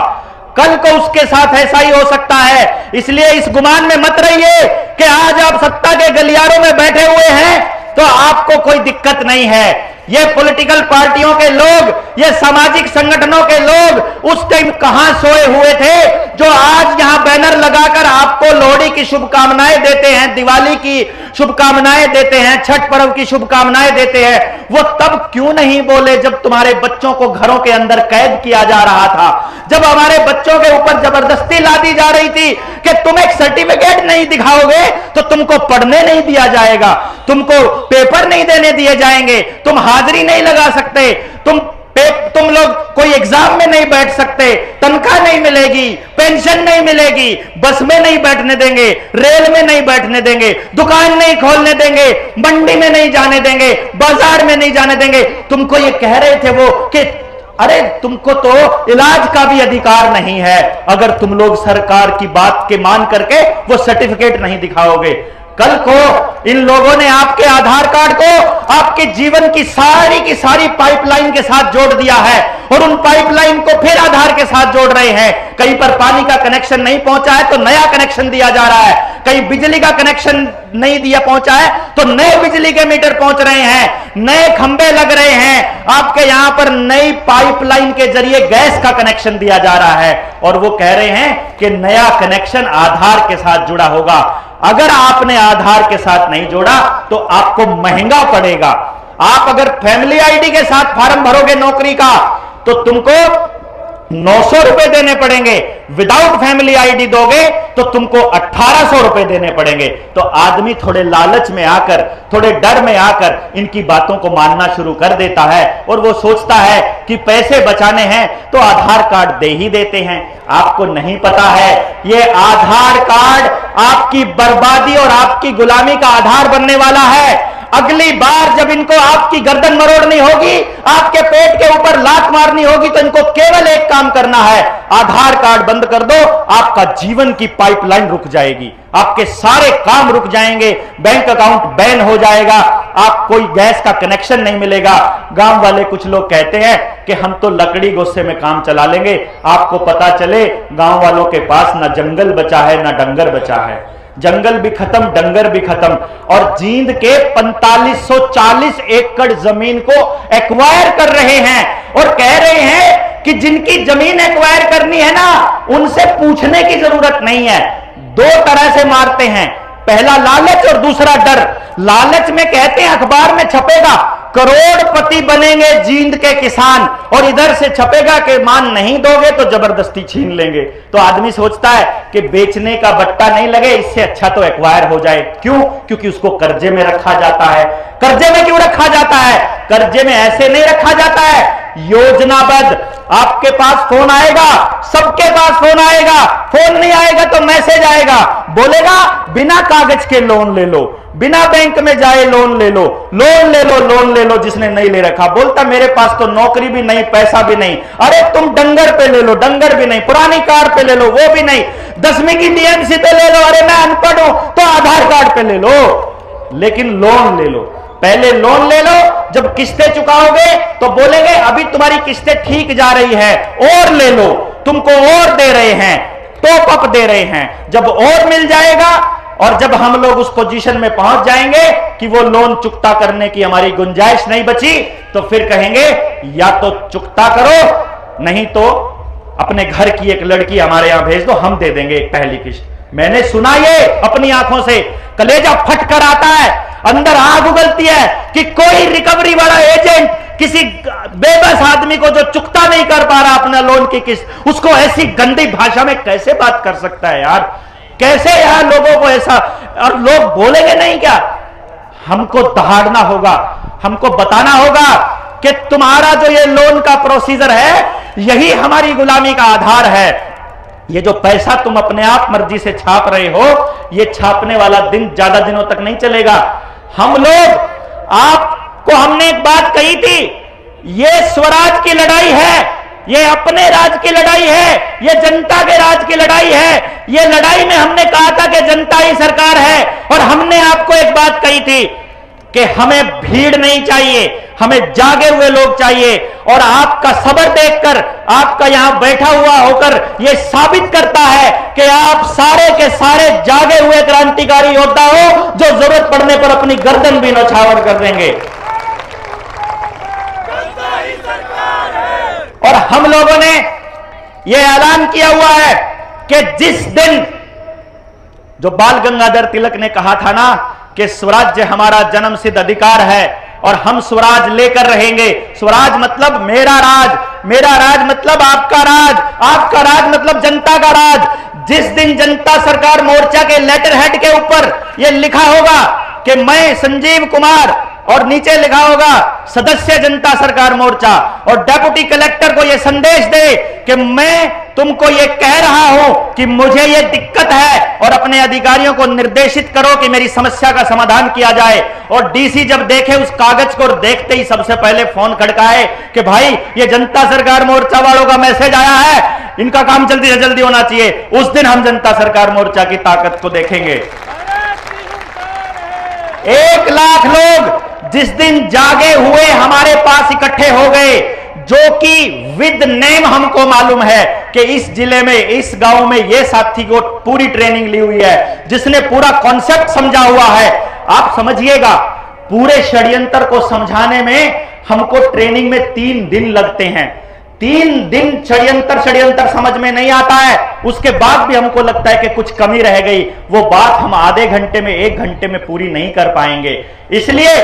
कल को उसके साथ ऐसा ही हो सकता है। इसलिए इस गुमान में मत रहिए कि आज आप सत्ता के गलियारों में बैठे हुए हैं तो आपको कोई दिक्कत नहीं है। ये पॉलिटिकल पार्टियों के लोग, ये सामाजिक संगठनों के लोग उस टाइम कहां सोए हुए थे जो आज यहां बैनर लगाकर आपको लोहड़ी की शुभकामनाएं देते हैं, दिवाली की शुभकामनाएं देते हैं, छठ पर्व की शुभकामनाएं देते हैं। वो तब क्यों नहीं बोले जब तुम्हारे बच्चों को घरों के अंदर कैद किया जा रहा था, जब हमारे बच्चों के ऊपर जबरदस्ती लादी जा रही थी कि तुम एक सर्टिफिकेट नहीं दिखाओगे तो तुमको पढ़ने नहीं दिया जाएगा, तुमको पेपर नहीं देने दिए जाएंगे, तुम हाजिरी नहीं लगा सकते, तुम लोग कोई एग्जाम में नहीं बैठ सकते, तनख्वाह नहीं मिलेगी, पेंशन नहीं मिलेगी, बस में नहीं बैठने देंगे, रेल में नहीं बैठने देंगे, दुकान नहीं खोलने देंगे, मंडी में नहीं जाने देंगे, बाजार में नहीं जाने देंगे। तुमको ये कह रहे थे वो कि अरे तुमको तो इलाज का भी अधिकार नहीं है अगर तुम लोग सरकार की बात के मान करके वो सर्टिफिकेट नहीं दिखाओगे। कल को इन लोगों ने आपके आधार कार्ड को आपके जीवन की सारी पाइपलाइन के साथ जोड़ दिया है और उन पाइपलाइन को फिर आधार के साथ जोड़ रहे हैं। कहीं पर पानी का कनेक्शन नहीं पहुंचा है तो नया कनेक्शन दिया जा रहा है, कहीं बिजली का कनेक्शन नहीं दिया पहुंचा है तो नए बिजली के मीटर पहुंच रहे हैं, नए खंभे लग रहे हैं, आपके यहां पर नई पाइपलाइन के जरिए गैस का कनेक्शन दिया जा रहा है और वो कह रहे हैं कि नया कनेक्शन आधार के साथ जुड़ा होगा। अगर आपने आधार के साथ नहीं जोड़ा तो आपको महंगा पड़ेगा। आप अगर फैमिली आईडी के साथ फॉर्म भरोगे नौकरी का तो तुमको 900 रुपए देने पड़ेंगे, विदाउट फैमिली आईडी दोगे तो तुमको 1800 रुपए देने पड़ेंगे। तो आदमी थोड़े लालच में आकर, थोड़े डर में आकर इनकी बातों को मानना शुरू कर देता है और वो सोचता है कि पैसे बचाने हैं तो आधार कार्ड दे ही देते हैं। आपको नहीं पता है ये आधार कार्ड आपकी बर्बादी और आपकी गुलामी का आधार बनने वाला है। अगली बार जब इनको आपकी गर्दन मरोड़नी होगी, आपके पेट के ऊपर लात मारनी होगी तो इनको केवल एक काम करना है, आधार कार्ड बंद कर दो, आपका जीवन की पाइपलाइन रुक जाएगी, आपके सारे काम रुक जाएंगे, बैंक अकाउंट बैन हो जाएगा, आप कोई गैस का कनेक्शन नहीं मिलेगा। गांव वाले कुछ लोग कहते हैं कि हम तो लकड़ी गोस्से में काम चला लेंगे। आपको पता चले गांव वालों के पास ना जंगल बचा है ना डंगर बचा है, जंगल भी खत्म, डंगर भी खत्म। और जींद के 4540 एकड़ जमीन को एक्वायर कर रहे हैं और कह रहे हैं कि जिनकी जमीन एक्वायर करनी है ना उनसे पूछने की जरूरत नहीं है। दो तरह से मारते हैं, पहला लालच और दूसरा डर। लालच में कहते हैं अखबार में छपेगा करोड़पति बनेंगे जींद के किसान, और इधर से छपेगा कि मान नहीं दोगे तो जबरदस्ती छीन लेंगे। तो आदमी सोचता है कि बेचने का बट्टा नहीं लगे, इससे अच्छा तो एक्वायर हो जाए। क्यों? क्योंकि उसको कर्जे में रखा जाता है। कर्जे में क्यों रखा जाता है? कर्जे में ऐसे नहीं रखा जाता है, योजनाबद्ध। आपके पास फोन आएगा, सबके पास फोन आएगा, फोन नहीं आएगा तो मैसेज आएगा, बोलेगा बिना कागज के लोन ले लो, बिना बैंक में जाए लोन ले लो, लोन ले लो, लोन ले लो। जिसने नहीं ले रखा बोलता मेरे पास तो नौकरी भी नहीं, पैसा भी नहीं। अरे तुम डंगर पे ले लो, डंगर भी नहीं, पुरानी कार पे ले लो, वो भी नहीं, 10वीं की डीएमसी पे ले लो, अरे मैं अनपढ़ हूं तो आधार कार्ड पे ले लो, लेकिन लोन ले लो। पहले लोन ले लो, जब किस्तें चुकाओगे तो बोलेंगे अभी तुम्हारी किस्तें ठीक जा रही है, और ले लो, तुमको और दे रहे हैं, टॉप अप दे रहे हैं। जब और मिल जाएगा और जब हम लोग उस पोजीशन में पहुंच जाएंगे कि वो लोन चुकता करने की हमारी गुंजाइश नहीं बची, तो फिर कहेंगे या तो चुकता करो, नहीं तो अपने घर की एक लड़की हमारे यहां भेज दो, हम दे देंगे एक पहली किस्त। मैंने सुना ये अपनी आंखों से, कलेजा फट कर आता है, अंदर आग उगलती है कि कोई रिकवरी वाला एजेंट किसी बेबस आदमी को जो चुकता नहीं कर पा रहा अपना लोन की किस्त, उसको ऐसी गंदी भाषा में कैसे बात कर सकता है यार? कैसे यार लोगों को ऐसा? और लोग बोलेंगे नहीं क्या? हमको दहाड़ना होगा, हमको बताना होगा कि तुम्हारा जो ये लोन का प्रोसीजर है यही हमारी गुलामी का आधार है। ये जो पैसा तुम अपने आप मर्जी से छाप रहे हो, ये छापने वाला दिन ज्यादा दिनों तक नहीं चलेगा। हम लोग, आपको हमने एक बात कही थी, ये स्वराज की लड़ाई है, ये अपने राज की लड़ाई है, ये जनता के राज की लड़ाई है। ये लड़ाई में हमने कहा था कि जनता ही सरकार है, और हमने आपको एक बात कही थी कि हमें भीड़ नहीं चाहिए, हमें जागे हुए लोग चाहिए। और आपका सब्र देखकर, आपका यहां बैठा हुआ होकर यह साबित करता है कि आप सारे के सारे जागे हुए क्रांतिकारी योद्धा हो, जो जरूरत पड़ने पर अपनी गर्दन भी नौछावर कर देंगे। और हम लोगों ने यह ऐलान किया हुआ है कि जिस दिन, जो बाल गंगाधर तिलक ने कहा था ना कि स्वराज्य हमारा जन्म सिद्ध अधिकार है और हम स्वराज लेकर रहेंगे। स्वराज मतलब मेरा राज, मेरा राज मतलब आपका राज, आपका राज मतलब जनता का राज। जिस दिन जनता सरकार मोर्चा के लेटर हेड के ऊपर यह लिखा होगा कि मैं संजीव कुमार और नीचे लिखा होगा सदस्य जनता सरकार मोर्चा, और डेप्यूटी कलेक्टर को यह संदेश दे कि मैं तुमको यह कह रहा हूं कि मुझे यह दिक्कत है, और अपने अधिकारियों को निर्देशित करो कि मेरी समस्या का समाधान किया जाए। और डीसी जब देखे उस कागज को, देखते ही सबसे पहले फोन खड़काए कि भाई ये जनता सरकार मोर्चा वालों का मैसेज आया है, इनका काम जल्दी से जल्दी होना चाहिए। उस दिन हम जनता सरकार मोर्चा की ताकत को देखेंगे। 1 लाख लोग जिस दिन जागे हुए हमारे पास इकट्ठे हो गए, जो कि विद नेम हमको मालूम है कि इस जिले में, इस गांव में ये साथी को पूरी ट्रेनिंग ली हुई है, जिसने पूरा कॉन्सेप्ट समझा हुआ है। आप समझिएगा, पूरे षड्यंत्र को समझाने में हमको ट्रेनिंग में 3 दिन लगते हैं। 3 दिन षड्यंत्र समझ में नहीं आता है, उसके बाद भी हमको लगता है कि कुछ कमी रह गई। वो बात हम आधे घंटे में, 1 घंटे में पूरी नहीं कर पाएंगे। इसलिए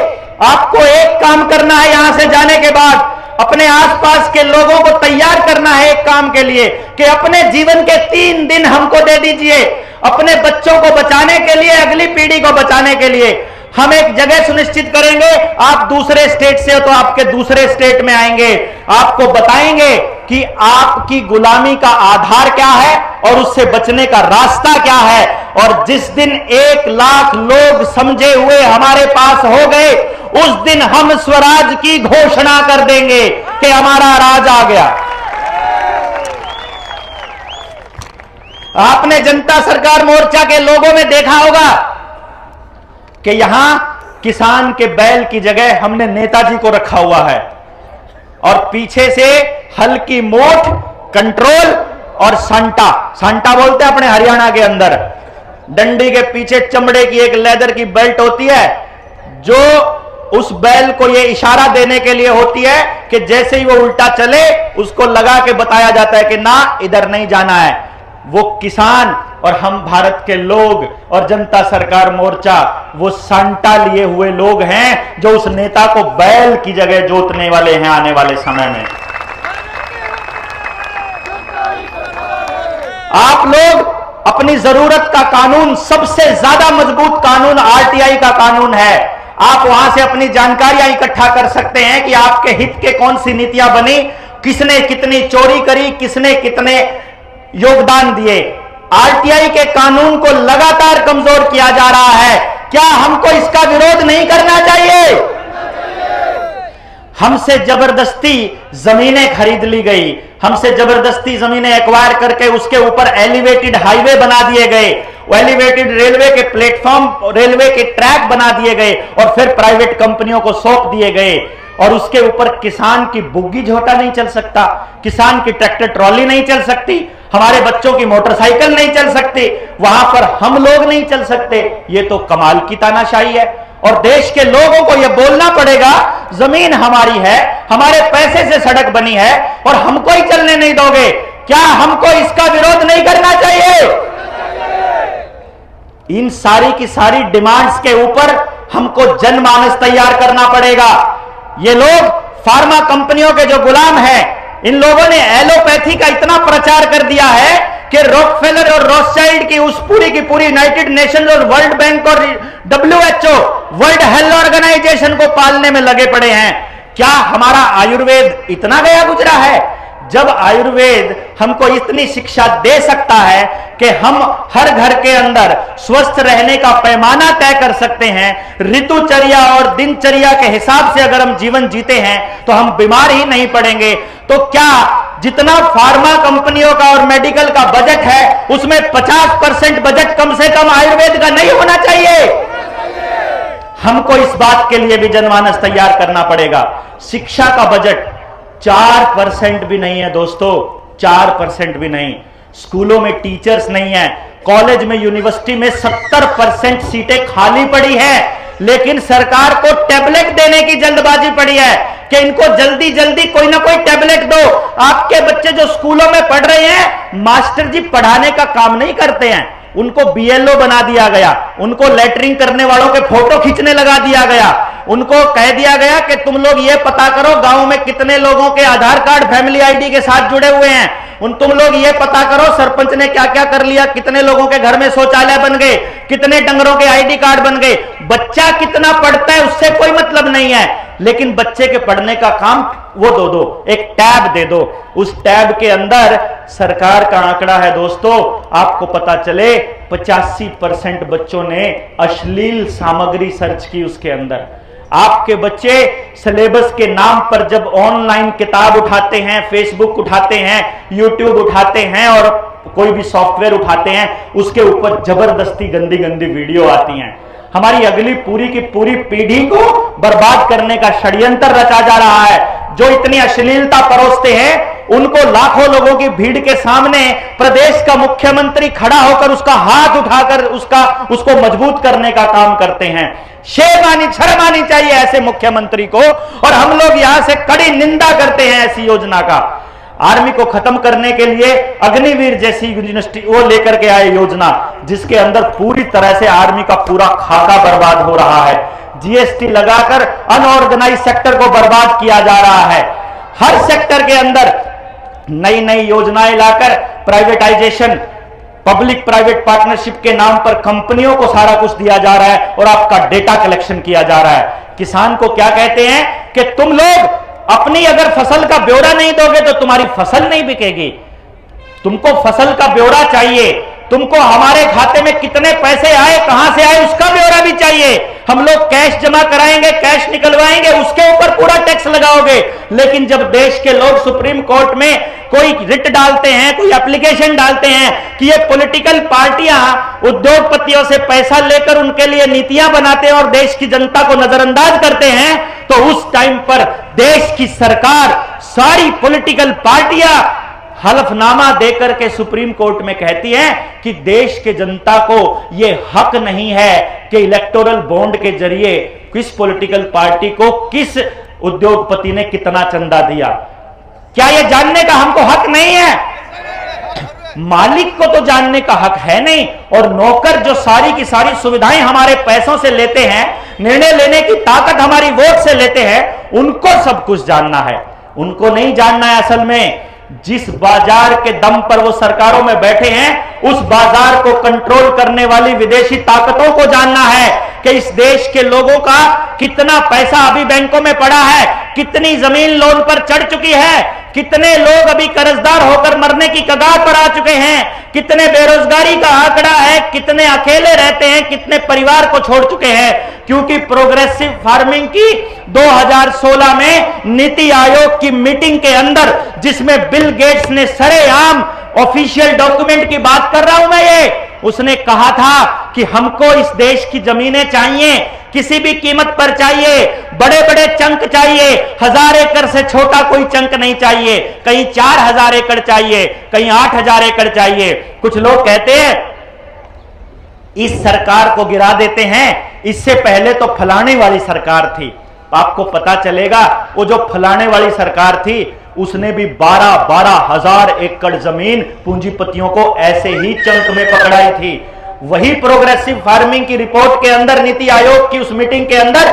आपको एक काम करना है, यहां से जाने के बाद अपने आसपास के लोगों को तैयार करना है एक काम के लिए कि अपने जीवन के 3 दिन हमको दे दीजिए, अपने बच्चों को बचाने के लिए, अगली पीढ़ी को बचाने के लिए। हम एक जगह सुनिश्चित करेंगे, आप दूसरे स्टेट से हो तो आपके दूसरे स्टेट में आएंगे, आपको बताएंगे कि आपकी गुलामी का आधार क्या है और उससे बचने का रास्ता क्या है। और जिस दिन 1 लाख लोग समझे हुए हमारे पास हो गए, उस दिन हम स्वराज की घोषणा कर देंगे कि हमारा राज आ गया। आपने जनता सरकार मोर्चा के लोगों में देखा होगा कि यहां किसान के बैल की जगह हमने नेताजी को रखा हुआ है, और पीछे से हल्की मोट, कंट्रोल और सांटा, सांटा बोलते हैं अपने हरियाणा के अंदर। डंडी के पीछे चमड़े की एक लेदर की बेल्ट होती है, जो उस बैल को यह इशारा देने के लिए होती है कि जैसे ही वो उल्टा चले उसको लगा के बताया जाता है कि ना, इधर नहीं जाना है। वो किसान और हम भारत के लोग और जनता सरकार मोर्चा वो सांटा लिए हुए लोग हैं, जो उस नेता को बैल की जगह जोतने वाले हैं आने वाले समय में। आप लोग अपनी जरूरत का कानून, सबसे ज्यादा मजबूत कानून आरटीआई का कानून है। आप वहां से अपनी जानकारियां इकट्ठा कर सकते हैं कि आपके हित के कौन सी नीतियां बनी, किसने कितनी चोरी करी, किसने कितने योगदान दिए। आरटीआई के कानून को लगातार कमजोर किया जा रहा है। क्या हमको इसका विरोध नहीं करना चाहिए? हमसे जबरदस्ती जमीनें खरीद ली गई, हमसे जबरदस्ती जमीनें एक्वायर करके उसके ऊपर एलिवेटेड हाईवे बना दिए गए, एलिवेटेड रेलवे के प्लेटफॉर्म, रेलवे के ट्रैक बना दिए गए और फिर प्राइवेट कंपनियों को सौंप दिए गए। और उसके ऊपर किसान की बुग्गी झोटा नहीं चल सकता, किसान की ट्रैक्टर ट्रॉली नहीं चल सकती, हमारे बच्चों की मोटरसाइकिल नहीं चल सकती, वहां पर हम लोग नहीं चल सकते। ये तो कमाल की तानाशाही है। और देश के लोगों को यह बोलना पड़ेगा, जमीन हमारी है, हमारे पैसे से सड़क बनी है और हमको ही चलने नहीं दोगे। क्या हमको इसका विरोध नहीं करना चाहिए? इन सारी की सारी डिमांड्स के ऊपर हमको जनमानस तैयार करना पड़ेगा। ये लोग फार्मा कंपनियों के जो गुलाम हैं, इन लोगों ने एलोपैथी का इतना प्रचार कर दिया है कि रॉकफेलर और रॉथशाइल्ड की उस पूरी की पूरी यूनाइटेड नेशंस और वर्ल्ड बैंक और WHO, वर्ल्ड हेल्थ ऑर्गेनाइजेशन को पालने में लगे पड़े हैं। क्या हमारा आयुर्वेद इतना गया गुजरा है? जब आयुर्वेद हमको इतनी शिक्षा दे सकता है कि हम हर घर के अंदर स्वस्थ रहने का पैमाना तय कर सकते हैं, ऋतुचर्या और दिनचर्या के हिसाब से अगर हम जीवन जीते हैं तो हम बीमार ही नहीं पड़ेंगे। तो क्या जितना फार्मा कंपनियों का और मेडिकल का बजट है, उसमें 50% बजट कम से कम आयुर्वेद का नहीं होना चाहिए? हमको इस बात के लिए भी जनमानस तैयार करना पड़ेगा। शिक्षा का बजट 4% भी नहीं है दोस्तों, 4% भी नहीं। स्कूलों में टीचर्स नहीं है, कॉलेज में, यूनिवर्सिटी में 70% सीटें खाली पड़ी है, लेकिन सरकार को टैबलेट देने की जल्दबाजी पड़ी है कि इनको जल्दी जल्दी कोई ना कोई टैबलेट दो। आपके बच्चे जो स्कूलों में पढ़ रहे हैं, मास्टर जी पढ़ाने का काम नहीं करते हैं, उनको BLO बना दिया गया, उनको लेटरिंग करने वालों के फोटो खींचने लगा दिया गया। उनको कह दिया गया कि तुम लोग ये पता करो गांव में कितने लोगों के आधार कार्ड फैमिली आईडी के साथ जुड़े हुए हैं, तुम लोग ये पता करो सरपंच ने क्या क्या कर लिया, कितने लोगों के घर में शौचालय बन गए, कितने डंगरों के आईडी कार्ड बन गए। बच्चा कितना पढ़ता है उससे कोई मतलब नहीं है, लेकिन बच्चे के पढ़ने का काम वो दो, एक टैब दे दो। उस टैब के अंदर सरकार का आंकड़ा है दोस्तों, आपको पता चले 85% बच्चों ने अश्लील सामग्री सर्च की उसके अंदर। आपके बच्चे सिलेबस के नाम पर जब ऑनलाइन किताब उठाते हैं, फेसबुक उठाते हैं, यूट्यूब उठाते हैं और कोई भी सॉफ्टवेयर उठाते हैं, उसके ऊपर जबरदस्ती गंदी गंदी वीडियो आती हैं। हमारी अगली पूरी की पूरी पीढ़ी को बर्बाद करने का षड्यंत्र रचा जा रहा है। जो इतनी अश्लीलता परोसते हैं उनको लाखों लोगों की भीड़ के सामने प्रदेश का मुख्यमंत्री खड़ा होकर उसका हाथ उठाकर उसको मजबूत करने का काम करते हैं। शर्म आनी चाहिए ऐसे मुख्यमंत्री को, और हम लोग यहां से कड़ी निंदा करते हैं ऐसी योजना का। आर्मी को खत्म करने के लिए अग्निवीर जैसी यूनिवर्सिटी वो लेकर के आए योजना, जिसके अंदर पूरी तरह से आर्मी का पूरा खाका बर्बाद हो रहा है। जीएसटी लगाकर अनऑर्गेनाइज सेक्टर को बर्बाद किया जा रहा है। हर सेक्टर के अंदर नई नई योजनाएं लाकर प्राइवेटाइजेशन, पब्लिक प्राइवेट पार्टनरशिप के नाम पर कंपनियों को सारा कुछ दिया जा रहा है और आपका डेटा कलेक्शन किया जा रहा है। किसान को क्या कहते हैं कि तुम लोग अपनी अगर फसल का ब्यौरा नहीं दोगे तो तुम्हारी फसल नहीं बिकेगी। तुमको फसल का ब्यौरा चाहिए, तुमको हमारे खाते में कितने पैसे आए, कहां से आए, उसका ब्यौरा भी चाहिए। हम लोग कैश जमा कराएंगे, कैश निकलवाएंगे, उसके ऊपर पूरा टैक्स लगाओगे। लेकिन जब देश के लोग सुप्रीम कोर्ट में कोई रिट डालते हैं, कोई एप्लीकेशन डालते हैं कि ये पॉलिटिकल पार्टियां उद्योगपतियों से पैसा लेकर उनके लिए नीतियां बनाते हैं और देश की जनता को नजरअंदाज करते हैं, तो उस टाइम पर देश की सरकार, सारी पॉलिटिकल पार्टियां हलफनामा देकर के सुप्रीम कोर्ट में कहती है कि देश के जनता को यह हक नहीं है कि इलेक्टोरल बॉन्ड के जरिए किस पॉलिटिकल पार्टी को किस उद्योगपति ने कितना चंदा दिया। क्या यह जानने का हमको हक नहीं है? मालिक को तो जानने का हक है नहीं, और नौकर जो सारी की सारी सुविधाएं हमारे पैसों से लेते हैं, निर्णय लेने की ताकत हमारी वोट से लेते हैं, उनको सब कुछ जानना है। उनको नहीं जानना है असल में जिस बाजार के दम पर वो सरकारों में बैठे हैं, उस बाजार को कंट्रोल करने वाली विदेशी ताकतों को जानना है कि इस देश के लोगों का कितना पैसा अभी बैंकों में पड़ा है, कितनी जमीन लोन पर चढ़ चुकी है, कितने लोग अभी कर्जदार होकर मरने की कगार पर आ चुके हैं, कितने बेरोजगारी का आंकड़ा है, कितने अकेले रहते हैं, कितने परिवार को छोड़ चुके हैं। क्योंकि प्रोग्रेसिव फार्मिंग की 2016 में नीति आयोग की मीटिंग के अंदर, जिसमें बिल गेट्स ने सरेआम ऑफिशियल डॉक्यूमेंट की बात कर रहा हूं मैं, ये उसने कहा था कि हमको इस देश की जमीनें चाहिए, किसी भी कीमत पर चाहिए, बड़े बड़े चंक चाहिए, 1000 एकड़ से छोटा कोई चंक नहीं चाहिए, कहीं 4000 एकड़ चाहिए, कहीं 8000 एकड़ चाहिए। कुछ लोग कहते हैं इस सरकार को गिरा देते हैं, इससे पहले तो फलाने वाली सरकार थी। आपको पता चलेगा वो जो फलाने वाली सरकार थी उसने भी 12-12 हजार एकड़ जमीन पूंजीपतियों को ऐसे ही चंक में पकड़ाई थी। वही प्रोग्रेसिव फार्मिंग की रिपोर्ट के अंदर, नीति आयोग की उस मीटिंग के अंदर,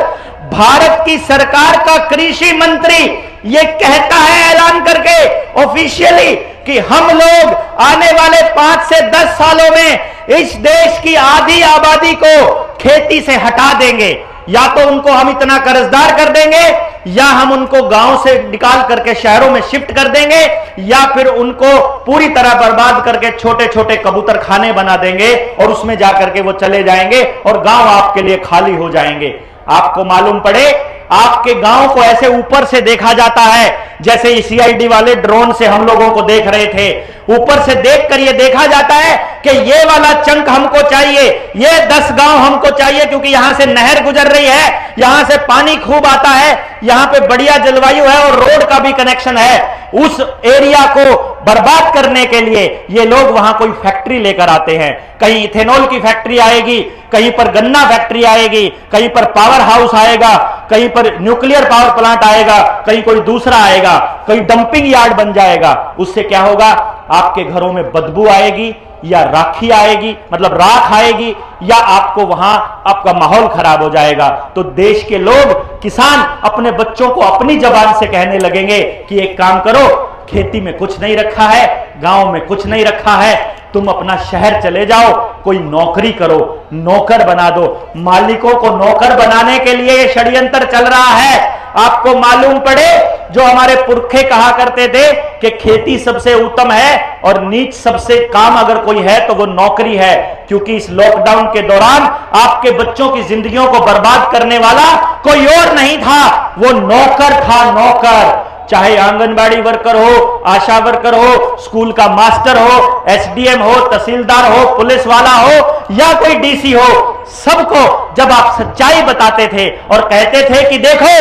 भारत की सरकार का कृषि मंत्री ये कहता है ऐलान करके ऑफिशियली कि हम लोग आने वाले 5 से 10 सालों में इस देश की आधी आबादी को खेती से हटा देंगे। या तो उनको हम इतना कर्जदार कर देंगे, या हम उनको गांव से निकाल करके शहरों में शिफ्ट कर देंगे, या फिर उनको पूरी तरह बर्बाद करके छोटे छोटे कबूतर खाने बना देंगे और उसमें जाकर के वो चले जाएंगे और गांव आपके लिए खाली हो जाएंगे। आपको मालूम पड़े, आपके गांव को ऐसे ऊपर से देखा जाता है जैसे सीआईडी वाले ड्रोन से हम लोगों को देख रहे थे। ऊपर से देखकर यह देखा जाता है कि ये वाला चंक हमको चाहिए, ये 10 गांव हमको चाहिए, क्योंकि यहां से नहर गुजर रही है, यहां से पानी खूब आता है, यहां पे बढ़िया जलवायु है और रोड का भी कनेक्शन है। उस एरिया को बर्बाद करने के लिए ये लोग वहां कोई फैक्ट्री लेकर आते हैं। कहीं इथेनॉल की फैक्ट्री आएगी, कहीं पर गन्ना फैक्ट्री आएगी, कहीं पर पावर हाउस आएगा, कहीं पर न्यूक्लियर पावर प्लांट आएगा, कहीं कोई दूसरा आएगा, कहीं डंपिंग यार्ड बन जाएगा। उससे क्या होगा? आपके घरों में बदबू आएगी या राखी आएगी, मतलब राख आएगी, या आपको वहां आपका माहौल खराब हो जाएगा। तो देश के लोग, किसान अपने बच्चों को अपनी जबान से कहने लगेंगे कि एक काम करो, खेती में कुछ नहीं रखा है, गांव में कुछ नहीं रखा है, तुम अपना शहर चले जाओ, कोई नौकरी करो, नौकर बना दो। मालिकों को नौकर बनाने के लिए यह षड्यंत्र चल रहा है। आपको मालूम पड़े, जो हमारे पुरखे कहा करते थे कि खेती सबसे उत्तम है और नीच सबसे काम अगर कोई है तो वो नौकरी है, क्योंकि इस लॉकडाउन के दौरान आपके बच्चों की जिंदगियों को बर्बाद करने वाला कोई और नहीं था, वो नौकर था, नौकर। चाहे आंगनबाड़ी वर्कर हो, आशा वर्कर हो, स्कूल का मास्टर हो, एसडीएम हो, तहसीलदार हो, पुलिस वाला हो या कोई डीसी हो, सबको जब आप सच्चाई बताते थे और कहते थे कि देखो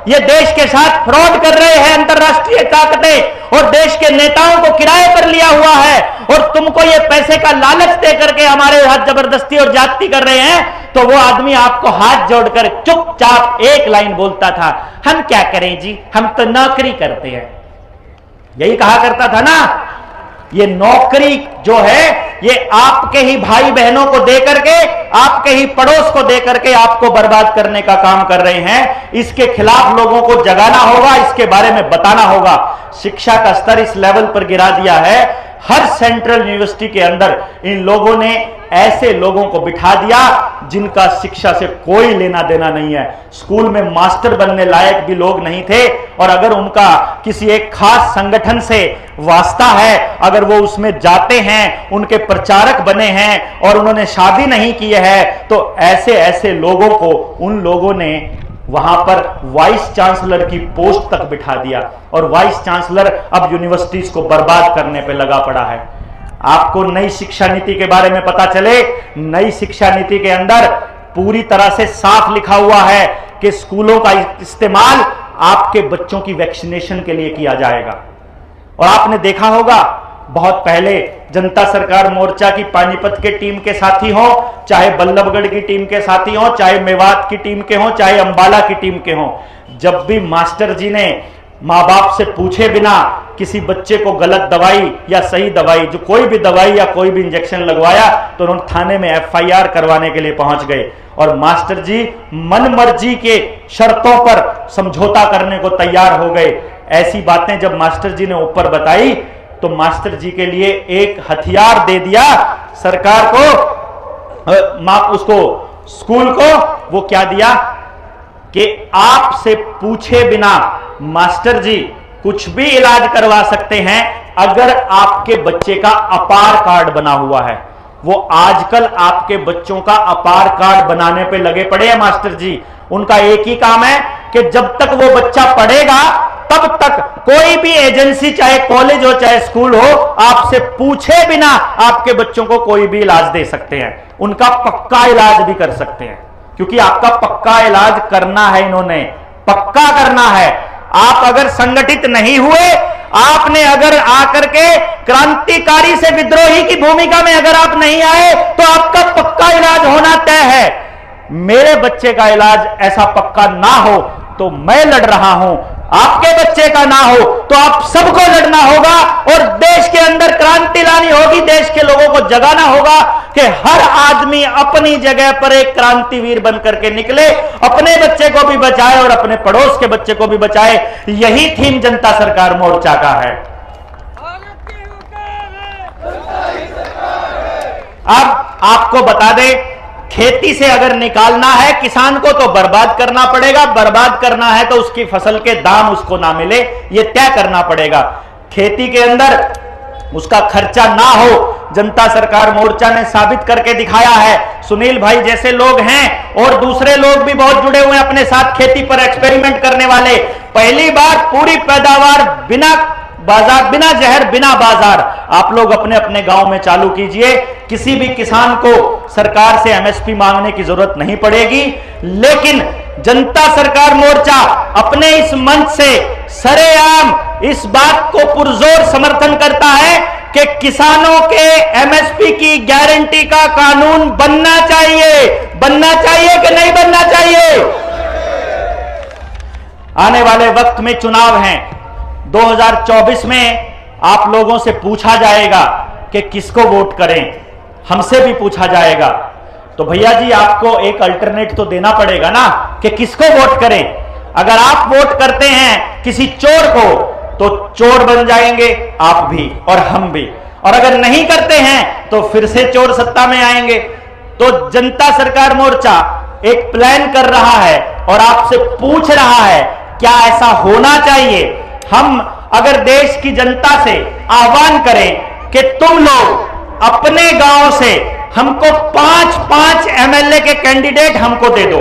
ये देश के साथ फ्रॉड कर रहे हैं अंतरराष्ट्रीय ताकतें और देश के नेताओं को किराए पर लिया हुआ है और तुमको ये पैसे का लालच दे करके हमारे साथ जबरदस्ती और जाति कर रहे हैं, तो वो आदमी आपको हाथ जोड़कर चुपचाप एक लाइन बोलता था, हम क्या करें जी, हम तो नौकरी करते हैं। यही कहा करता था ना। ये नौकरी जो है ये आपके ही भाई बहनों को दे करके, आपके ही पड़ोस को दे करके आपको बर्बाद करने का काम कर रहे हैं। इसके खिलाफ लोगों को जगाना होगा, इसके बारे में बताना होगा। शिक्षा का स्तर इस लेवल पर गिरा दिया है, हर सेंट्रल यूनिवर्सिटी के अंदर इन लोगों ने ऐसे लोगों को बिठा दिया जिनका शिक्षा से कोई लेना देना नहीं है। स्कूल में मास्टर बनने लायक भी लोग नहीं थे, और अगर उनका किसी एक खास संगठन से वास्ता है, अगर वो उसमें जाते हैं, उनके प्रचारक बने हैं और उन्होंने शादी नहीं की है, तो ऐसे ऐसे लोगों को उन लोगों ने वहां पर वाइस चांसलर की पोस्ट तक बिठा दिया, और वाइस चांसलर अब यूनिवर्सिटीज को बर्बाद करने पे लगा पड़ा है। आपको नई शिक्षा नीति के बारे में पता चले, नई शिक्षा नीति के अंदर पूरी तरह से साफ लिखा हुआ है कि स्कूलों का इस्तेमाल आपके बच्चों की वैक्सीनेशन के लिए किया जाएगा। और आपने देखा होगा, बहुत पहले जनता सरकार मोर्चा की पानीपत के टीम के साथी हो, चाहे बल्लभगढ़ की टीम के साथी हो, चाहे मेवात की टीम के हो, चाहे अंबाला की टीम के हो, जब भी मास्टर जी ने माँ बाप से पूछे बिना किसी बच्चे को गलत दवाई या सही दवाई, जो कोई भी दवाई या कोई भी इंजेक्शन लगवाया, तो उन्होंने थाने में एफआईआर करवाने के लिए पहुंच गए, और मास्टर जी मन मर्जी के शर्तों पर समझौता करने को तैयार हो गए। ऐसी बातें जब मास्टर जी ने ऊपर बताई, तो मास्टर जी के लिए एक हथियार दे दिया सरकार को, उसको स्कूल को, वो क्या दिया कि आपसे पूछे बिना मास्टर जी कुछ भी इलाज करवा सकते हैं अगर आपके बच्चे का अपार कार्ड बना हुआ है। वो आजकल आपके बच्चों का अपार कार्ड बनाने पे लगे पड़े हैं मास्टर जी। उनका एक ही काम है कि जब तक वो बच्चा पढ़ेगा तब तक कोई भी एजेंसी, चाहे कॉलेज हो चाहे स्कूल हो, आपसे पूछे बिना आपके बच्चों को कोई भी इलाज दे सकते हैं, उनका पक्का इलाज भी कर सकते हैं, क्योंकि आपका पक्का इलाज करना है, इन्होंने पक्का करना है। आप अगर संगठित नहीं हुए, आपने अगर आकर के क्रांतिकारी से विद्रोही की भूमिका में अगर आप नहीं आए, तो आपका पक्का इलाज होना तय है। मेरे बच्चे का इलाज ऐसा पक्का ना हो तो मैं लड़ रहा हूं, आपके बच्चे का ना हो तो आप सबको लड़ना होगा, और देश के अंदर क्रांति लानी होगी, देश के लोगों को जगाना होगा कि हर आदमी अपनी जगह पर एक क्रांतिवीर बनकर के निकले, अपने बच्चे को भी बचाए और अपने पड़ोस के बच्चे को भी बचाए। यही थीम जनता सरकार मोर्चा का है। अब आपको बता दें, खेती से अगर निकालना है किसान को तो बर्बाद करना पड़ेगा, बर्बाद करना है तो उसकी फसल के दाम उसको ना मिले, ये तय करना पड़ेगा। खेती के अंदर उसका खर्चा ना हो, जनता सरकार मोर्चा ने साबित करके दिखाया है। सुनील भाई जैसे लोग हैं और दूसरे लोग भी बहुत जुड़े हुए हैं अपने साथ खेती पर एक्सपेरिमेंट करने वाले। पहली बार पूरी पैदावार बिना बाजार, बिना जहर, बिना बाजार, आप लोग अपने अपने गांव में चालू कीजिए। किसी भी किसान को सरकार से एमएसपी मांगने की जरूरत नहीं पड़ेगी, लेकिन जनता सरकार मोर्चा अपने इस मंच से सरेआम इस बात को पुरजोर समर्थन करता है कि किसानों के एमएसपी की गारंटी का कानून बनना चाहिए कि नहीं बनना चाहिए। आने वाले वक्त में चुनाव हैं, 2024 में आप लोगों से पूछा जाएगा कि किसको वोट करें, हमसे भी पूछा जाएगा। तो भैया जी आपको एक अल्टरनेट तो देना पड़ेगा ना कि किसको वोट करें। अगर आप वोट करते हैं किसी चोर को तो चोर बन जाएंगे आप भी और हम भी, और अगर नहीं करते हैं तो फिर से चोर सत्ता में आएंगे। तो जनता सरकार मोर्चा एक प्लान कर रहा है और आपसे पूछ रहा है क्या ऐसा होना चाहिए। हम अगर देश की जनता से आह्वान करें कि तुम लोग अपने गांव से हमको 5-5 एमएलए के कैंडिडेट हमको दे दो,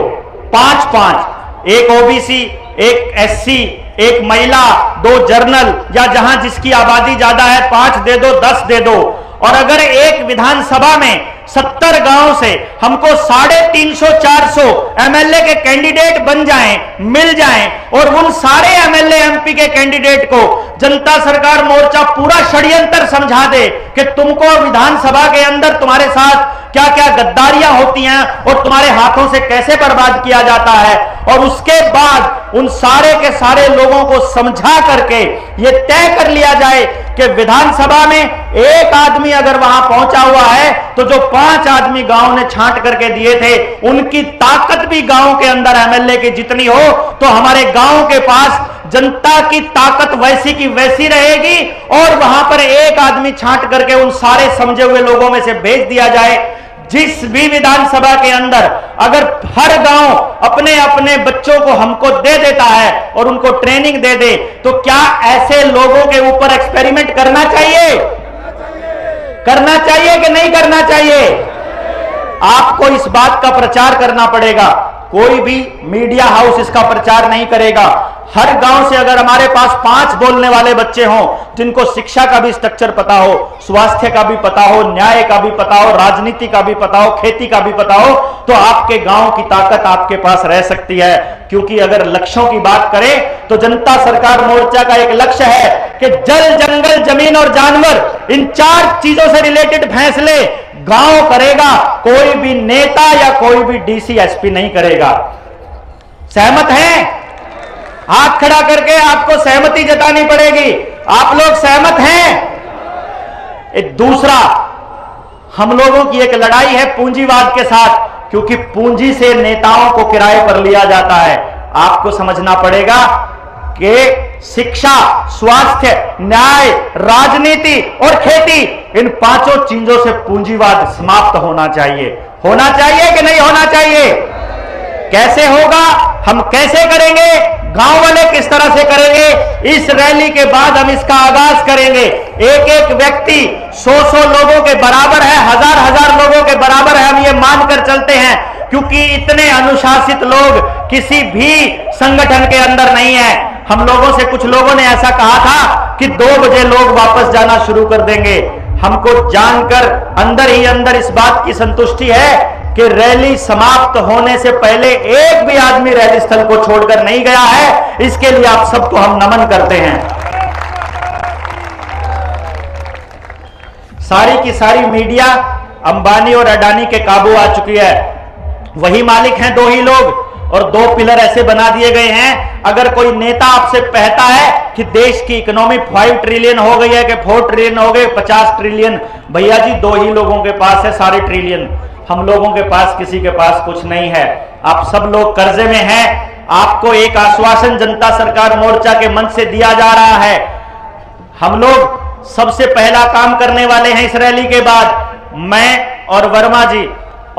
5-5, एक ओबीसी, एक एससी, एक महिला, 2 जर्नल, या जहां जिसकी आबादी ज्यादा है 5 दे दो, 10 दे दो। और अगर एक विधानसभा में 70 गांव से हमको 350-400 एमएलए के कैंडिडेट बन जाएं, मिल जाएं, और उन सारे एमएलए एमपी के कैंडिडेट को जनता सरकार मोर्चा पूरा षड्यंत्र समझा दे कि तुमको विधानसभा के अंदर तुम्हारे साथ क्या क्या गद्दारियां होती हैं और तुम्हारे हाथों से कैसे बर्बाद किया जाता है, और उसके बाद उन सारे के सारे लोगों को समझा करके यह तय कर लिया जाए कि विधानसभा में एक आदमी अगर वहां पहुंचा हुआ है तो जो 5 आदमी गांव ने छांट करके दिए थे उनकी ताकत भी गांव के अंदर एमएलए की जितनी हो, तो हमारे गांव के पास जनता की ताकत वैसी की वैसी रहेगी, और वहां पर एक आदमी छांट करके उन सारे समझे हुए लोगों में से भेज दिया जाए। जिस भी विधानसभा के अंदर अगर हर गांव अपने अपने बच्चों को हमको दे देता है और उनको ट्रेनिंग दे दे, तो क्या ऐसे लोगों के ऊपर एक्सपेरिमेंट करना चाहिए कि नहीं करना चाहिए? आपको इस बात का प्रचार करना पड़ेगा, कोई भी मीडिया हाउस इसका प्रचार नहीं करेगा। हर गांव से अगर हमारे पास 5 बोलने वाले बच्चे हों जिनको शिक्षा का भी स्ट्रक्चर पता हो, स्वास्थ्य का भी पता हो, न्याय का भी पता हो, राजनीति का भी पता हो, खेती का भी पता हो, तो आपके गांव की ताकत आपके पास रह सकती है। क्योंकि अगर लक्ष्यों की बात करें तो जनता सरकार मोर्चा का एक लक्ष्य है कि जल, जंगल, जमीन और जानवर, इन 4 चीजों से रिलेटेड फैसले गांव करेगा, कोई भी नेता या कोई भी डीसी एसपी नहीं करेगा। सहमत हैं? हाथ खड़ा करके आपको सहमति जतानी पड़ेगी। आप लोग सहमत हैं? एक दूसरा, हम लोगों की एक लड़ाई है पूंजीवाद के साथ, क्योंकि पूंजी से नेताओं को किराए पर लिया जाता है। आपको समझना पड़ेगा कि शिक्षा, स्वास्थ्य, न्याय, राजनीति और खेती, इन 5 चीजों से पूंजीवाद समाप्त होना चाहिए कि नहीं होना चाहिए? कैसे होगा, हम कैसे करेंगे, गांव वाले किस तरह से करेंगे, इस रैली के बाद हम इसका आगाज करेंगे। एक एक व्यक्ति 100-100 लोगों के बराबर है, 1000-1000 लोगों के बराबर है, हम ये मानकर चलते हैं, क्योंकि इतने अनुशासित लोग किसी भी संगठन के अंदर नहीं है। हम लोगों से कुछ लोगों ने ऐसा कहा था कि 2 बजे लोग वापस जाना शुरू कर देंगे। हमको जानकर अंदर ही अंदर इस बात की संतुष्टि है कि रैली समाप्त होने से पहले एक भी आदमी रैली स्थल को छोड़कर नहीं गया है। इसके लिए आप सबको हम नमन करते हैं। सारी की सारी मीडिया अंबानी और अडानी के काबू आ चुकी है। वही मालिक हैं 2 ही लोग, और 2 पिलर ऐसे बना दिए गए हैं। अगर कोई नेता आपसे कहता है कि देश की इकोनॉमी 5 ट्रिलियन हो गई है कि 4 ट्रिलियन हो गए, 50 ट्रिलियन, भैया जी 2 ही लोगों के पास है सारे ट्रिलियन। हम लोगों के पास किसी के पास कुछ नहीं है। आप सब लोग कर्जे में हैं। आपको एक आश्वासन जनता सरकार मोर्चा के मंच से दिया जा रहा है। हम लोग सबसे पहला काम करने वाले हैं इस रैली के बाद, मैं और वर्मा जी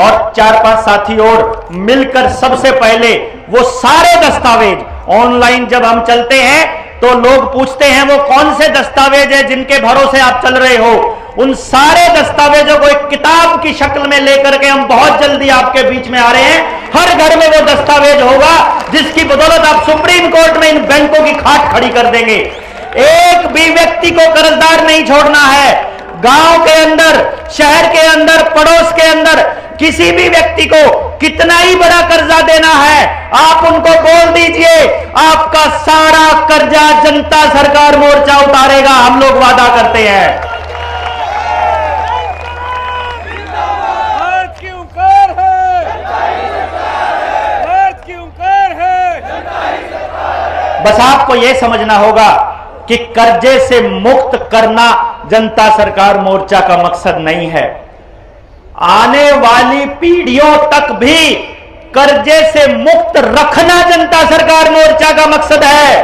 और 4-5 साथी और मिलकर सबसे पहले वो सारे दस्तावेज ऑनलाइन जब हम चलते हैं तो लोग पूछते हैं वो कौन से दस्तावेज है जिनके भरोसे आप चल रहे हो, उन सारे दस्तावेजों को एक किताब की शक्ल में लेकर के हम बहुत जल्दी आपके बीच में आ रहे हैं। हर घर में वो दस्तावेज होगा जिसकी बदौलत आप सुप्रीम कोर्ट में इन बैंकों की खाट खड़ी कर देंगे। एक भी व्यक्ति को कर्जदार नहीं छोड़ना है। गांव के अंदर, शहर के अंदर, पड़ोस के अंदर किसी भी व्यक्ति को कितना ही बड़ा कर्जा देना है, आप उनको बोल दीजिए, आपका सारा कर्जा जनता सरकार मोर्चा उतारेगा, हम लोग वादा करते हैं। बस आपको यह समझना होगा कि कर्जे से मुक्त करना जनता सरकार मोर्चा का मकसद नहीं है। आने वाली पीढ़ियों तक भी कर्जे से मुक्त रखना जनता सरकार मोर्चा का मकसद है।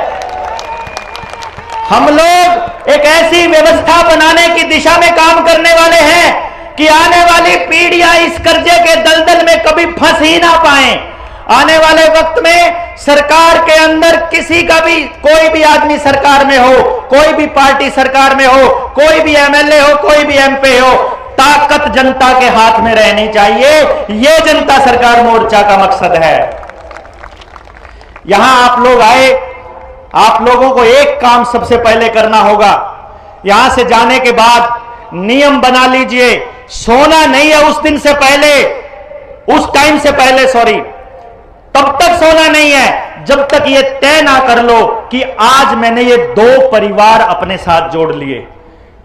हम लोग एक ऐसी व्यवस्था बनाने की दिशा में काम करने वाले हैं कि आने वाली पीढ़ियां इस कर्जे के दलदल में कभी फंस ही ना पाएं। आने वाले वक्त में सरकार के अंदर किसी का भी, कोई भी आदमी सरकार में हो, कोई भी पार्टी सरकार में हो, कोई भी एमएलए हो, कोई भी एमपी हो, ताकत जनता के हाथ में रहनी चाहिए। यह जनता सरकार मोर्चा का मकसद है। यहां आप लोग आए, आप लोगों को एक काम सबसे पहले करना होगा। यहां से जाने के बाद नियम बना लीजिए, सोना नहीं है उस दिन से पहले, उस टाइम से पहले, सॉरी, तब तक सोना नहीं है जब तक ये तय ना कर लो कि आज मैंने ये 2 परिवार अपने साथ जोड़ लिए।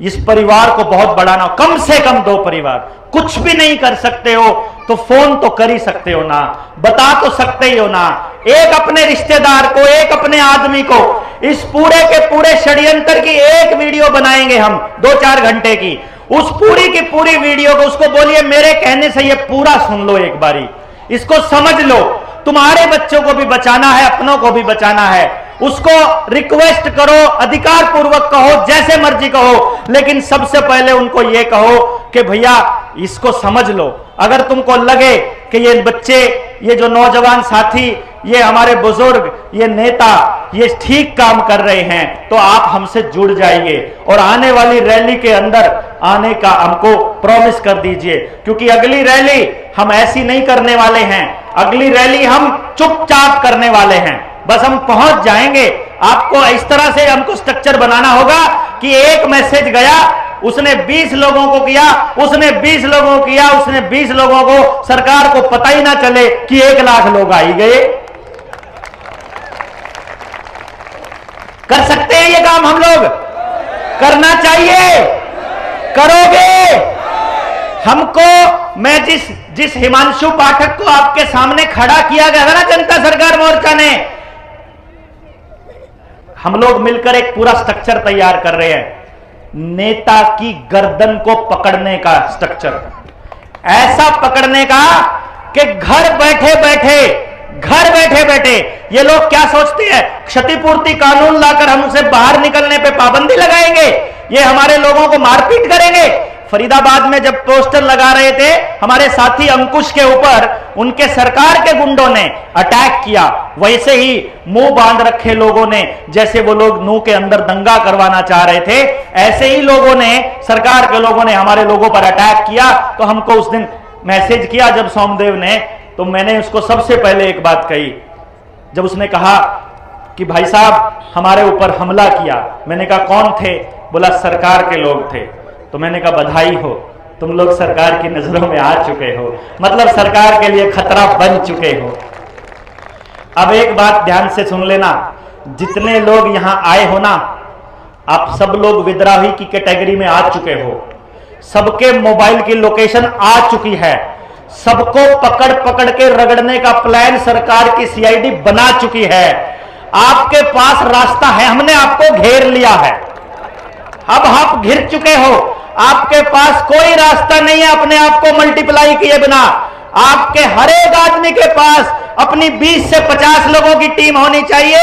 इस परिवार को बहुत बढ़ाना, कम से कम 2 परिवार। कुछ भी नहीं कर सकते हो तो फोन तो कर ही सकते हो ना, बता तो सकते ही हो ना। एक अपने रिश्तेदार को, एक अपने आदमी को, इस पूरे के पूरे षड्यंत्र की एक वीडियो बनाएंगे हम 2-4 घंटे की। उस पूरी की पूरी वीडियो को उसको बोलिए मेरे कहने से ये पूरा सुन लो, एक बारी इसको समझ लो। तुम्हारे बच्चों को भी बचाना है, अपनों को भी बचाना है। उसको रिक्वेस्ट करो, अधिकार पूर्वक कहो, जैसे मर्जी कहो, लेकिन सबसे पहले उनको यह कहो कि भैया इसको समझ लो। अगर तुमको लगे कि ये बच्चे, ये जो नौजवान साथी, ये हमारे बुजुर्ग, ये नेता, ये ठीक काम कर रहे हैं तो आप हमसे जुड़ जाइए और आने वाली रैली के अंदर आने का हमको प्रॉमिस कर दीजिए, क्योंकि अगली रैली हम ऐसी नहीं करने वाले हैं। अगली रैली हम चुपचाप करने वाले हैं, बस हम पहुंच जाएंगे। आपको इस तरह से हमको स्ट्रक्चर बनाना होगा कि एक मैसेज गया, उसने 20 लोगों को किया, उसने 20 लोगों को किया, उसने 20 लोगों को, सरकार को पता ही ना चले कि 1 लाख लोग आ ही गए। कर सकते हैं ये काम, हम लोग करना चाहिए, करोगे। हमको, मैं जिस हिमांशु पाठक को आपके सामने खड़ा किया गया था ना जनता सरकार मोर्चा ने, हम लोग मिलकर एक पूरा स्ट्रक्चर तैयार कर रहे हैं, नेता की गर्दन को पकड़ने का स्ट्रक्चर। ऐसा पकड़ने का कि घर बैठे बैठे ये लोग क्या सोचते हैं, क्षतिपूर्ति कानून लाकर हम उसे बाहर निकलने पे पाबंदी लगाएंगे, ये हमारे लोगों को मारपीट करेंगे। फरीदाबाद में जब पोस्टर लगा रहे थे हमारे साथी अंकुश के ऊपर, उनके सरकार के गुंडों ने अटैक किया, वैसे ही मुंह बांध रखे लोगों ने, जैसे वो लोग मुंह के अंदर दंगा करवाना चाह रहे थे, ऐसे ही लोगों ने, सरकार के लोगों ने हमारे लोगों पर अटैक किया। तो हमको उस दिन मैसेज किया जब सोमदेव ने, तो मैंने उसको सबसे पहले एक बात कही, जब उसने कहा कि भाई साहब हमारे ऊपर हमला किया, मैंने कहा कौन थे? बोला सरकार के लोग थे। तो मैंने कहा बधाई हो, तुम लोग सरकार की नजरों में आ चुके हो, मतलब सरकार के लिए खतरा बन चुके हो। अब एक बात ध्यान से सुन लेना, जितने लोग यहां आए हो ना, आप सब लोग विद्रोही की कैटेगरी में आ चुके हो, सबके मोबाइल की लोकेशन आ चुकी है, सबको पकड़ पकड़ के रगड़ने का प्लान सरकार की सीआईडी बना चुकी है। आपके पास रास्ता है, हमने आपको घेर लिया है, अब आप घिर चुके हो, आपके पास कोई रास्ता नहीं है अपने आप को मल्टीप्लाई किए बिना। आपके हर एक आदमी के पास अपनी 20 से 50 लोगों की टीम होनी चाहिए,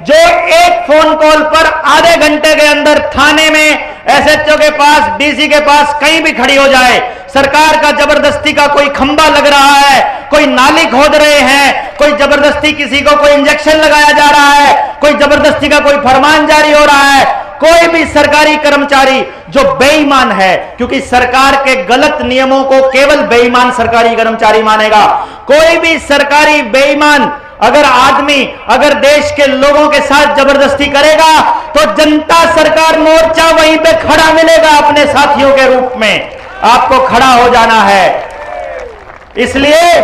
जो एक फोन कॉल पर आधे घंटे के अंदर थाने में, एसएचओ के पास, डीसी के पास कहीं भी खड़ी हो जाए। सरकार का जबरदस्ती का कोई खंबा लग रहा है, कोई नाली खोद रहे हैं, कोई जबरदस्ती किसी को कोई इंजेक्शन लगाया जा रहा है, कोई जबरदस्ती का कोई फरमान जारी हो रहा है, कोई भी सरकारी कर्मचारी जो बेईमान है, क्योंकि सरकार के गलत नियमों को केवल बेईमान सरकारी कर्मचारी मानेगा, कोई भी सरकारी बेईमान अगर आदमी अगर देश के लोगों के साथ जबरदस्ती करेगा तो जनता सरकार मोर्चा वहीं पे खड़ा मिलेगा अपने साथियों के रूप में। आपको खड़ा हो जाना है। इसलिए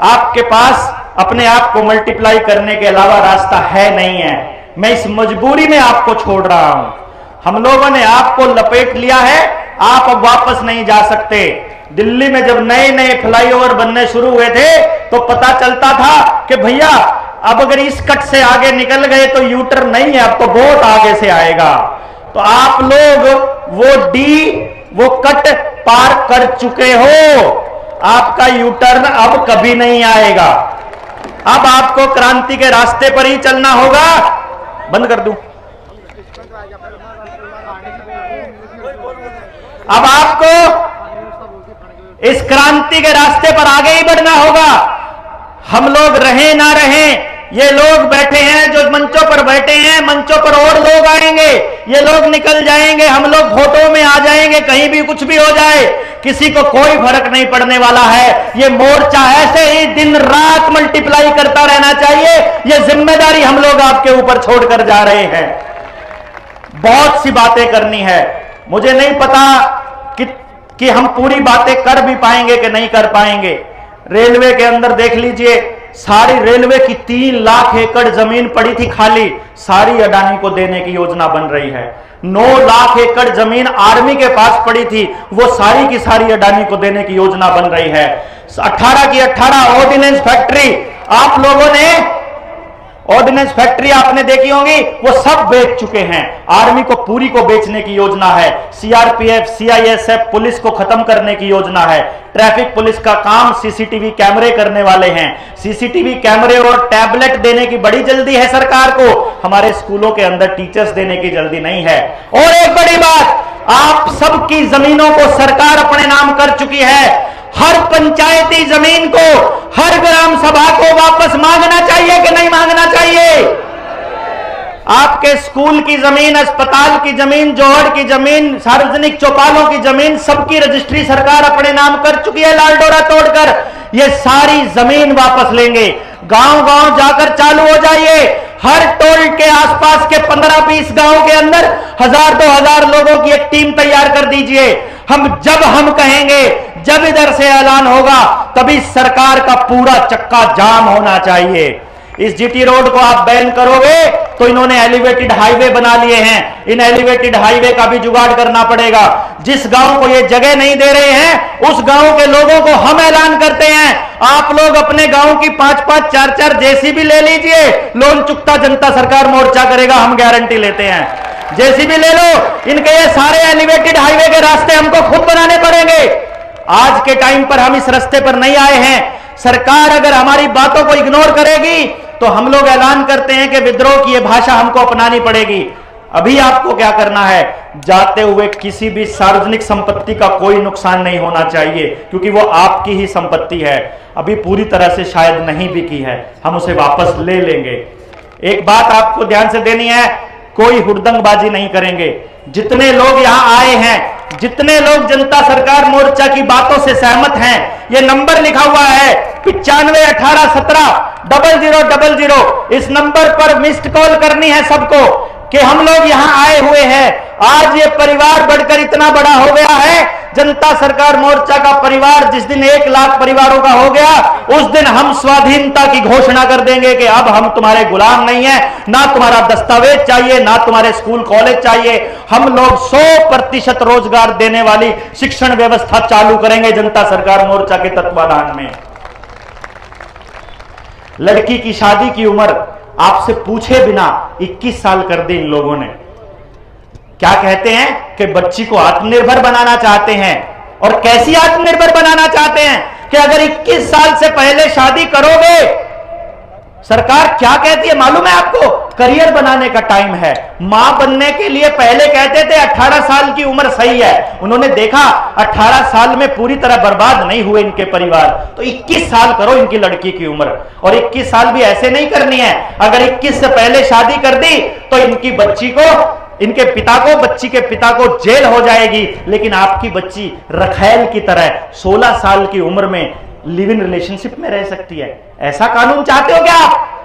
आपके पास अपने आप को मल्टीप्लाई करने के अलावा रास्ता है नहीं है। मैं इस मजबूरी में आपको छोड़ रहा हूं। हम लोगों ने आपको लपेट लिया है, आप अब वापस नहीं जा सकते। दिल्ली में जब नए नए फ्लाईओवर बनने शुरू हुए थे तो पता चलता था कि भैया अब अगर इस कट से आगे निकल गए तो यूटर्न नहीं है, अब तो बहुत आगे से आएगा। तो आप लोग वो कट पार कर चुके हो, आपका यूटर्न अब कभी नहीं आएगा। अब आपको क्रांति के रास्ते पर ही चलना होगा। बंद कर दूं। अब आपको इस क्रांति के रास्ते पर आगे ही बढ़ना होगा। हम लोग रहें ना रहें, ये लोग बैठे हैं जो मंचों पर बैठे हैं, मंचों पर और लोग आएंगे, ये लोग निकल जाएंगे, हम लोग फोटो में आ जाएंगे, कहीं भी कुछ भी हो जाए, किसी को कोई फर्क नहीं पड़ने वाला है। ये मोर्चा ऐसे ही दिन रात मल्टीप्लाई करता रहना चाहिए। ये जिम्मेदारी हम लोग आपके ऊपर छोड़कर जा रहे हैं। बहुत सी बातें करनी है, मुझे नहीं पता कि हम पूरी बातें कर भी पाएंगे कि नहीं कर पाएंगे। रेलवे के अंदर देख लीजिए, सारी रेलवे की 3 लाख एकड़ जमीन पड़ी थी खाली, सारी अडानी को देने की योजना बन रही है। 9 लाख एकड़ जमीन आर्मी के पास पड़ी थी, वो सारी की सारी अडानी को देने की योजना बन रही है। 18 की 18 ऑर्डिनेंस फैक्ट्री आप लोगों ने, ऑर्डिनेंस फैक्ट्री आपने देखी होंगी, वो सब बेच चुके हैं। आर्मी को पूरी को बेचने की योजना है। सीआरपीएफ, सीआईएसएफ पुलिस को खत्म करने की योजना है। ट्रैफिक पुलिस का काम सीसीटीवी कैमरे करने वाले हैं। सीसीटीवी कैमरे और टैबलेट देने की बड़ी जल्दी है सरकार को, हमारे स्कूलों के अंदर टीचर्स देने की जल्दी नहीं है। और एक बड़ी बात, आप सबकी जमीनों को सरकार अपने नाम कर चुकी है। हर पंचायती जमीन को, हर ग्राम सभा को वापस मांगना चाहिए कि नहीं मांगना चाहिए? आपके स्कूल की जमीन, अस्पताल की जमीन, जोहड़ की जमीन, सार्वजनिक चौपालों की जमीन, सबकी रजिस्ट्री सरकार अपने नाम कर चुकी है लालडोरा तोड़कर। ये सारी जमीन वापस लेंगे। गांव गांव जाकर चालू हो जाइए। हर टोल के आसपास के 15-20 गांव के अंदर 1000-2000 लोगों की एक टीम तैयार कर दीजिए। जब हम कहेंगे, जब इधर से ऐलान होगा, तभी सरकार का पूरा चक्का जाम होना चाहिए। इस जीटी रोड को आप बैन करोगे तो इन्होंने एलिवेटेड हाईवे बना लिए हैं, इन एलिवेटेड हाईवे का भी जुगाड़ करना पड़ेगा। जिस गांव को ये जगह नहीं दे रहे हैं, उस गांव के लोगों को हम ऐलान करते हैं, आप लोग अपने गांव की 5-5, 4-4 जेसीबी ले लीजिए, लोन चुकता जनता सरकार मोर्चा करेगा, हम गारंटी लेते हैं। जेसीबी ले लो, इनके ये सारे एलिवेटेड हाईवे के रास्ते हमको खुद बनाने पड़ेंगे। आज के टाइम पर हम इस रास्ते पर नहीं आए हैं। सरकार अगर हमारी बातों को इग्नोर करेगी तो हम लोग ऐलान करते हैं कि विद्रोह की यह भाषा हमको अपनानी पड़ेगी। अभी आपको क्या करना है, जाते हुए किसी भी सार्वजनिक संपत्ति का कोई नुकसान नहीं होना चाहिए, क्योंकि वो आपकी ही संपत्ति है। अभी पूरी तरह से शायद नहीं भी की है, हम उसे वापस ले लेंगे। एक बात आपको ध्यान से देनी है, कोई हुड़दंगबाजी नहीं करेंगे। जितने लोग यहां आए हैं, जितने लोग जनता सरकार मोर्चा की बातों से सहमत हैं, ये नंबर लिखा हुआ है 9518170000। इस नंबर पर मिस्ड कॉल करनी है सबको कि हम लोग यहां आए हुए हैं। आज ये परिवार बढ़कर इतना बड़ा हो गया है, जनता सरकार मोर्चा का परिवार जिस दिन 1 लाख परिवारों का हो गया, उस दिन हम स्वाधीनता की घोषणा कर देंगे कि अब हम तुम्हारे गुलाम नहीं है, ना तुम्हारा दस्तावेज चाहिए, ना तुम्हारे स्कूल कॉलेज चाहिए। हम लोग 100% रोजगार देने वाली शिक्षण व्यवस्था चालू करेंगे जनता सरकार मोर्चा के तत्वाधान में। लड़की की शादी की उम्र आपसे पूछे बिना 21 साल कर दी इन लोगों ने। क्या कहते हैं कि बच्ची को आत्मनिर्भर बनाना चाहते हैं। और कैसी आत्मनिर्भर बनाना चाहते हैं कि अगर 21 साल से पहले शादी करोगे, सरकार क्या कहती है मालूम है आपको? करियर बनाने का टाइम है। मां बनने के लिए पहले कहते थे 18 साल की उम्र सही है। उन्होंने देखा 18 साल में पूरी तरह बर्बाद नहीं हुए इनके परिवार, तो 21 साल करो इनकी लड़की की उम्र। और 21 साल भी ऐसे नहीं करनी है, अगर 21 से पहले शादी कर दी तो इनकी बच्ची को, इनके पिता को, बच्ची के पिता को जेल हो जाएगी। लेकिन आपकी बच्ची रखैल की तरह 16 साल की उम्र में लिव इन रिलेशनशिप में रह सकती है। ऐसा कानून चाहते हो क्या आप?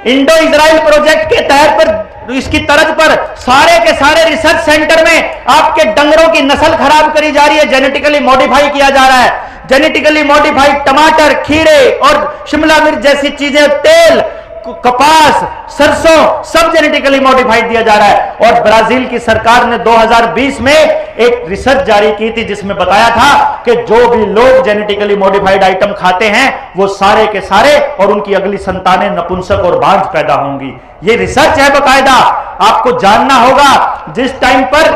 इंडो इजराइल प्रोजेक्ट के तहत पर इसकी तर्ज पर सारे के सारे रिसर्च सेंटर में आपके डंगरों की नस्ल खराब करी जा रही है, जेनेटिकली मॉडिफाई किया जा रहा है। जेनेटिकली मॉडिफाइड टमाटर, खीरे और शिमला मिर्च जैसी चीजें, तेल, कपास, सरसों सब जेनेटिकली मॉडिफाइड दिया जा रहा है। और ब्राजील की सरकार ने 2020 में एक रिसर्च जारी की थी जिसमें बताया था कि जो भी लोग जेनेटिकली मॉडिफाइड आइटम खाते हैं वो सारे के सारे और उनकी अगली संतानें नपुंसक और बांझ पैदा होंगी। ये रिसर्च है बकायदा, आपको जानना होगा। जिस टाइम पर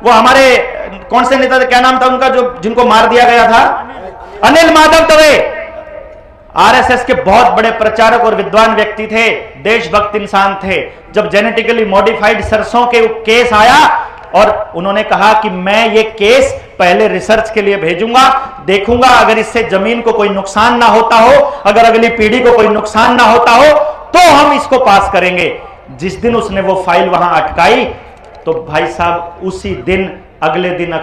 वो हमारे कौन से नेता थे, क्या नाम था उनका, जो जिनको मार दिया गया था, अनिल माधव दवे, आरएसएस के बहुत बड़े प्रचारक और विद्वान व्यक्ति थे, देशभक्त इंसान थे। जब जेनेटिकली मॉडिफाइड सरसों के केस आया और उन्होंने कहा कि मैं ये केस पहले रिसर्च के लिए भेजूंगा, देखूंगा अगर इससे जमीन को कोई नुकसान ना होता हो, अगर अगली पीढ़ी को कोई नुकसान ना होता हो तो हम इसको पास करेंगे। जिस दिन उसने वो फाइल वहां अटकाई तो भाई साहब उसी दिन अगले दिन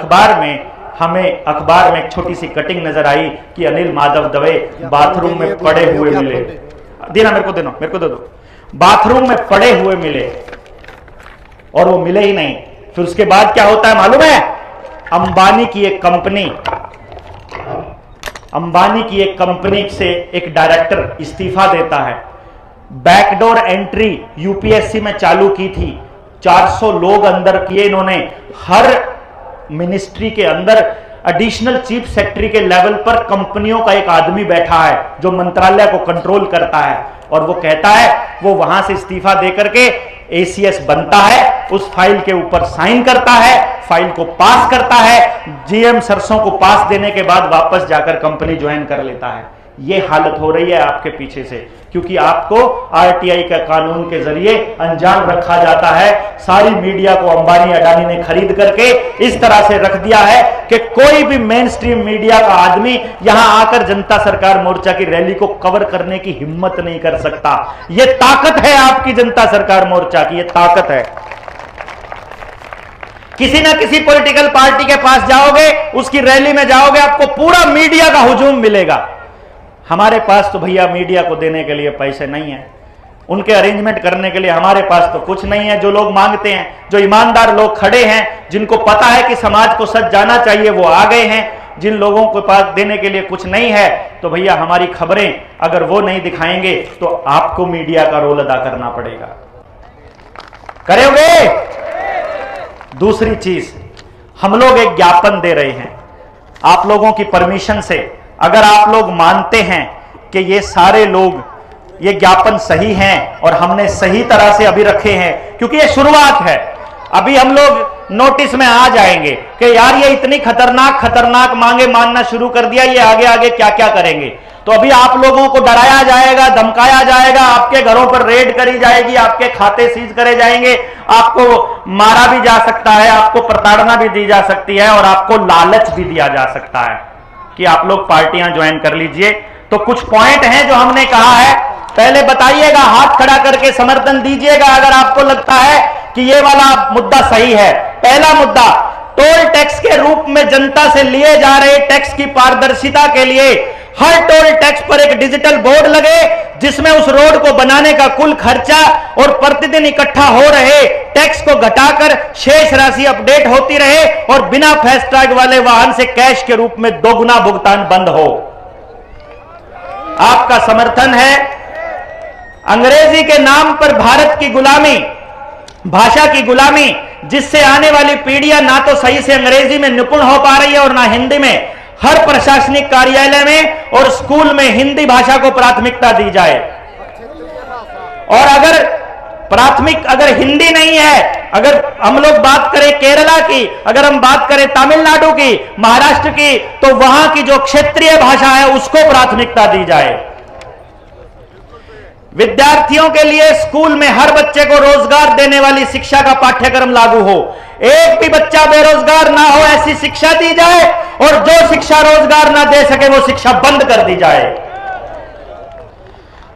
हमें अखबार में एक छोटी सी कटिंग नजर आई कि अनिल माधव दवे बाथरूम में पड़े हुए मिले। देना मेरे को दे दो। बाथरूम में पड़े हुए मिले और वो मिले ही नहीं। फिर उसके बाद क्या होता है मालूम है? अंबानी की एक कंपनी से एक डायरेक्टर इस्तीफा देता है। बैकडोर एंट्री यूपीएससी में चालू की थी, 400 लोग अंदर किए इन्होंने। हर मिनिस्ट्री के अंदर एडिशनल चीफ सेक्रेटरी के लेवल पर कंपनियों का एक आदमी बैठा है जो मंत्रालय को कंट्रोल करता है, और वो कहता है, वो वहां से इस्तीफा देकर के एसीएस बनता है, उस फाइल के ऊपर साइन करता है, फाइल को पास करता है, जीएम सरसों को पास देने के बाद वापस जाकर कंपनी ज्वाइन कर लेता है। ये हालत हो रही है आपके पीछे से, क्योंकि आपको आरटीआई का कानून के जरिए अंजाम रखा जाता है। सारी मीडिया को अंबानी अडानी ने खरीद करके इस तरह से रख दिया है कि कोई भी मेन स्ट्रीम मीडिया का आदमी यहां आकर जनता सरकार मोर्चा की रैली को कवर करने की हिम्मत नहीं कर सकता। यह ताकत है आपकी जनता सरकार मोर्चा की, यह ताकत है। किसी ना किसी पॉलिटिकल पार्टी के पास जाओगे, उसकी रैली में जाओगे, आपको पूरा मीडिया का हुजूम मिलेगा। हमारे पास तो भैया मीडिया को देने के लिए पैसे नहीं है, उनके अरेंजमेंट करने के लिए हमारे पास तो कुछ नहीं है। जो लोग मांगते हैं, जो ईमानदार लोग खड़े हैं, जिनको पता है कि समाज को सच जाना चाहिए, वो आ गए हैं। जिन लोगों के पास देने के लिए कुछ नहीं है, तो भैया हमारी खबरें अगर वो नहीं दिखाएंगे तो आपको मीडिया का रोल अदा करना पड़ेगा। करोगे? दूसरी चीज, हम लोग एक ज्ञापन दे रहे हैं आप लोगों की परमिशन से। अगर आप लोग मानते हैं कि ये सारे लोग, ये ज्ञापन सही हैं और हमने सही तरह से अभी रखे हैं, क्योंकि ये शुरुआत है, अभी हम लोग नोटिस में आ जाएंगे कि यार ये इतनी खतरनाक मांगे मानना शुरू कर दिया, ये आगे आगे क्या क्या करेंगे। तो अभी आप लोगों को डराया जाएगा, धमकाया जाएगा, आपके घरों पर रेड करी जाएगी, आपके खाते सीज करे जाएंगे, आपको मारा भी जा सकता है, आपको प्रताड़ना भी दी जा सकती है और आपको लालच भी दिया जा सकता है कि आप लोग पार्टियां ज्वाइन कर लीजिए। तो कुछ पॉइंट हैं जो हमने कहा है, पहले बताइएगा, हाथ खड़ा करके समर्थन दीजिएगा अगर आपको लगता है कि ये वाला मुद्दा सही है। पहला मुद्दा, टोल टैक्स के रूप में जनता से लिए जा रहे टैक्स की पारदर्शिता के लिए हर टोल टैक्स पर एक डिजिटल बोर्ड लगे जिसमें उस रोड को बनाने का कुल खर्चा और प्रतिदिन इकट्ठा हो रहे टैक्स को घटाकर शेष राशि अपडेट होती रहे और बिना फास्टैग वाले वाहन से कैश के रूप में दोगुना भुगतान बंद हो। आपका समर्थन है। अंग्रेजी के नाम पर भारत की गुलामी, भाषा की गुलामी, जिससे आने वाली पीढ़ियां ना तो सही से अंग्रेजी में निपुण हो पा रही है और ना हिंदी में। हर प्रशासनिक कार्यालय में और स्कूल में हिंदी भाषा को प्राथमिकता दी जाए। और अगर हिंदी नहीं है, अगर हम लोग बात करें केरला की, अगर हम बात करें तमिलनाडु की, महाराष्ट्र की, तो वहां की जो क्षेत्रीय भाषा है उसको प्राथमिकता दी जाए। विद्यार्थियों के लिए स्कूल में हर बच्चे को रोजगार देने वाली शिक्षा का पाठ्यक्रम लागू हो। एक भी बच्चा बेरोजगार ना हो ऐसी शिक्षा दी जाए और जो शिक्षा रोजगार ना दे सके वो शिक्षा बंद कर दी जाए।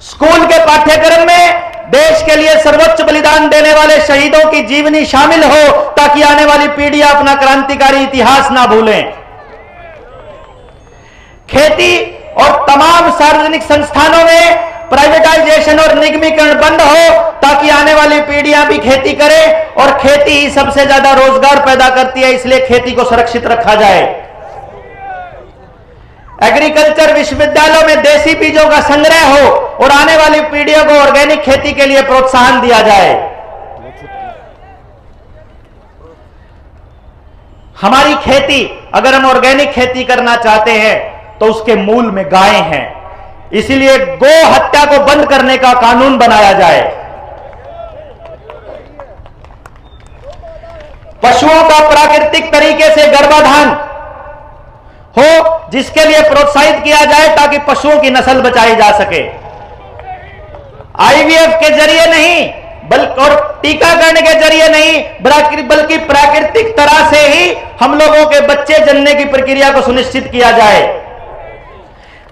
स्कूल के पाठ्यक्रम में देश के लिए सर्वोच्च बलिदान देने वाले शहीदों की जीवनी शामिल हो ताकि आने वाली पीढ़ियां अपना क्रांतिकारी इतिहास ना भूलें। खेती और तमाम सार्वजनिक संस्थानों में प्राइवेटाइजेशन और निगमीकरण बंद हो, ताकि आने वाली पीढ़ियां भी खेती करें, और खेती ही सबसे ज्यादा रोजगार पैदा करती है, इसलिए खेती को सुरक्षित रखा जाए। एग्रीकल्चर विश्वविद्यालयों में देसी बीजों का संग्रह हो और आने वाली पीढ़ियों को ऑर्गेनिक खेती के लिए प्रोत्साहन दिया जाए। हमारी खेती, अगर हम ऑर्गेनिक खेती करना चाहते हैं तो उसके मूल में गायें हैं, इसीलिए गो हत्या को बंद करने का कानून बनाया जाए। पशुओं का प्राकृतिक तरीके से गर्भाधान हो, जिसके लिए प्रोत्साहित किया जाए ताकि पशुओं की नस्ल बचाई जा सके। आईवीएफ के जरिए नहीं बल्कि और टीकाकरण के जरिए नहीं, बल्कि प्राकृतिक तरह से ही हम लोगों के बच्चे जन्मने की प्रक्रिया को सुनिश्चित किया जाए।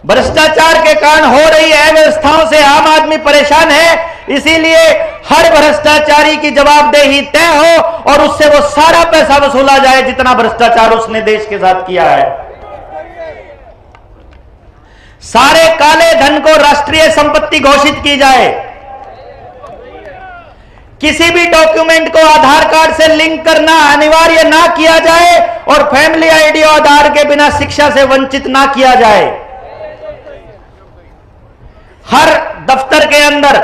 भ्रष्टाचार के कारण हो रही अव्यवस्थाओं से आम आदमी परेशान है, इसीलिए हर भ्रष्टाचारी की जवाबदेही तय हो और उससे वो सारा पैसा वसूला जाए जितना भ्रष्टाचार उसने देश के साथ किया है। सारे काले धन को राष्ट्रीय संपत्ति घोषित की जाए। किसी भी डॉक्यूमेंट को आधार कार्ड से लिंक करना अनिवार्य ना किया जाए और फैमिली आईडी और आधार के बिना शिक्षा से वंचित ना किया जाए। हर दफ्तर के अंदर,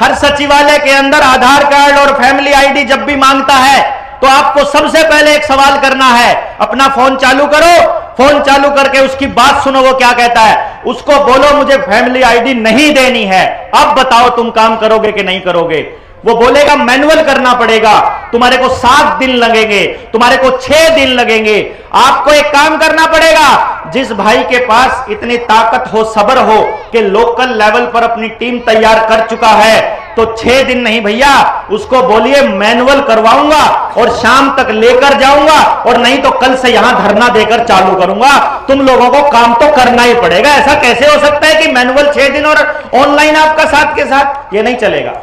हर सचिवालय के अंदर आधार कार्ड और फैमिली आईडी जब भी मांगता है तो आपको सबसे पहले एक सवाल करना है, अपना फोन चालू करो, फोन चालू करके उसकी बात सुनो, वो क्या कहता है। उसको बोलो मुझे फैमिली आईडी नहीं देनी है, अब बताओ तुम काम करोगे कि नहीं करोगे। वो बोलेगा मैनुअल करना पड़ेगा, तुम्हारे को 7 दिन लगेंगे, तुम्हारे को 6 दिन लगेंगे। आपको एक काम करना पड़ेगा, जिस भाई के पास इतनी ताकत हो, सब्र हो कि लोकल लेवल पर अपनी टीम तैयार कर चुका है, तो 6 दिन नहीं भैया, उसको बोलिए मैनुअल करवाऊंगा और शाम तक लेकर जाऊंगा, और नहीं तो कल से यहां धरना देकर चालू करूंगा। तुम लोगों को काम तो करना ही पड़ेगा। ऐसा कैसे हो सकता है कि मैनुअल 6 दिन और ऑनलाइन आपका साथ के साथ? ये नहीं चलेगा।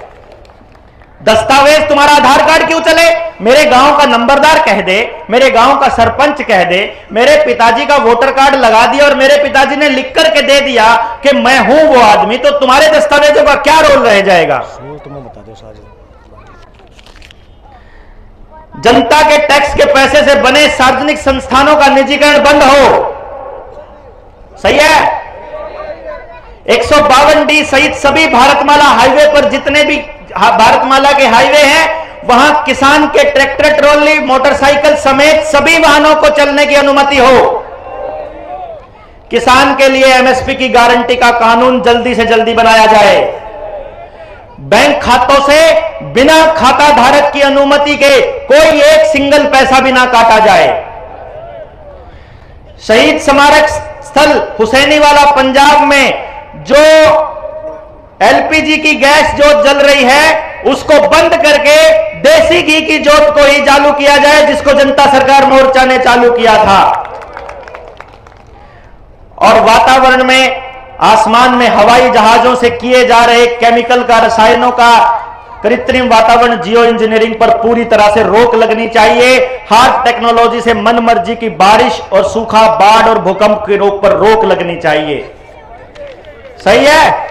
दस्तावेज तुम्हारा आधार कार्ड क्यों चले? मेरे गांव का नंबरदार कह दे, मेरे गांव का सरपंच कह दे, मेरे पिताजी का वोटर कार्ड लगा दिया और मेरे पिताजी ने लिख करके दे दिया कि मैं हूं वो आदमी, तो तुम्हारे दस्तावेजों का क्या रोल रह जाएगा? तुम्हें बता दो सारे। जनता के टैक्स के पैसे से बने सार्वजनिक संस्थानों का निजीकरण बंद हो। सही है। 152D सहित सभी भारतमाला हाईवे पर जितने भी भारतमाला के हाईवे हैं, वहां किसान के ट्रैक्टर, ट्रॉली, मोटरसाइकिल समेत सभी वाहनों को चलने की अनुमति हो। किसान के लिए एमएसपी की गारंटी का कानून जल्दी से जल्दी बनाया जाए। बैंक खातों से बिना खाता धारक की अनुमति के कोई एक सिंगल पैसा भी ना काटा जाए। शहीद स्मारक स्थल हुसैनीवाला पंजाब में जो एलपीजी की गैस जोत जल रही है, उसको बंद करके देसी घी की जोत को ही चालू किया जाए, जिसको जनता सरकार मोर्चा ने चालू किया था। और वातावरण में, आसमान में हवाई जहाजों से किए जा रहे केमिकल का, रसायनों का, कृत्रिम वातावरण जियो इंजीनियरिंग पर पूरी तरह से रोक लगनी चाहिए। हार्ड टेक्नोलॉजी से मनमर्जी की बारिश और सूखा, बाढ़ और भूकंप के रोक पर रोक लगनी चाहिए। सही है।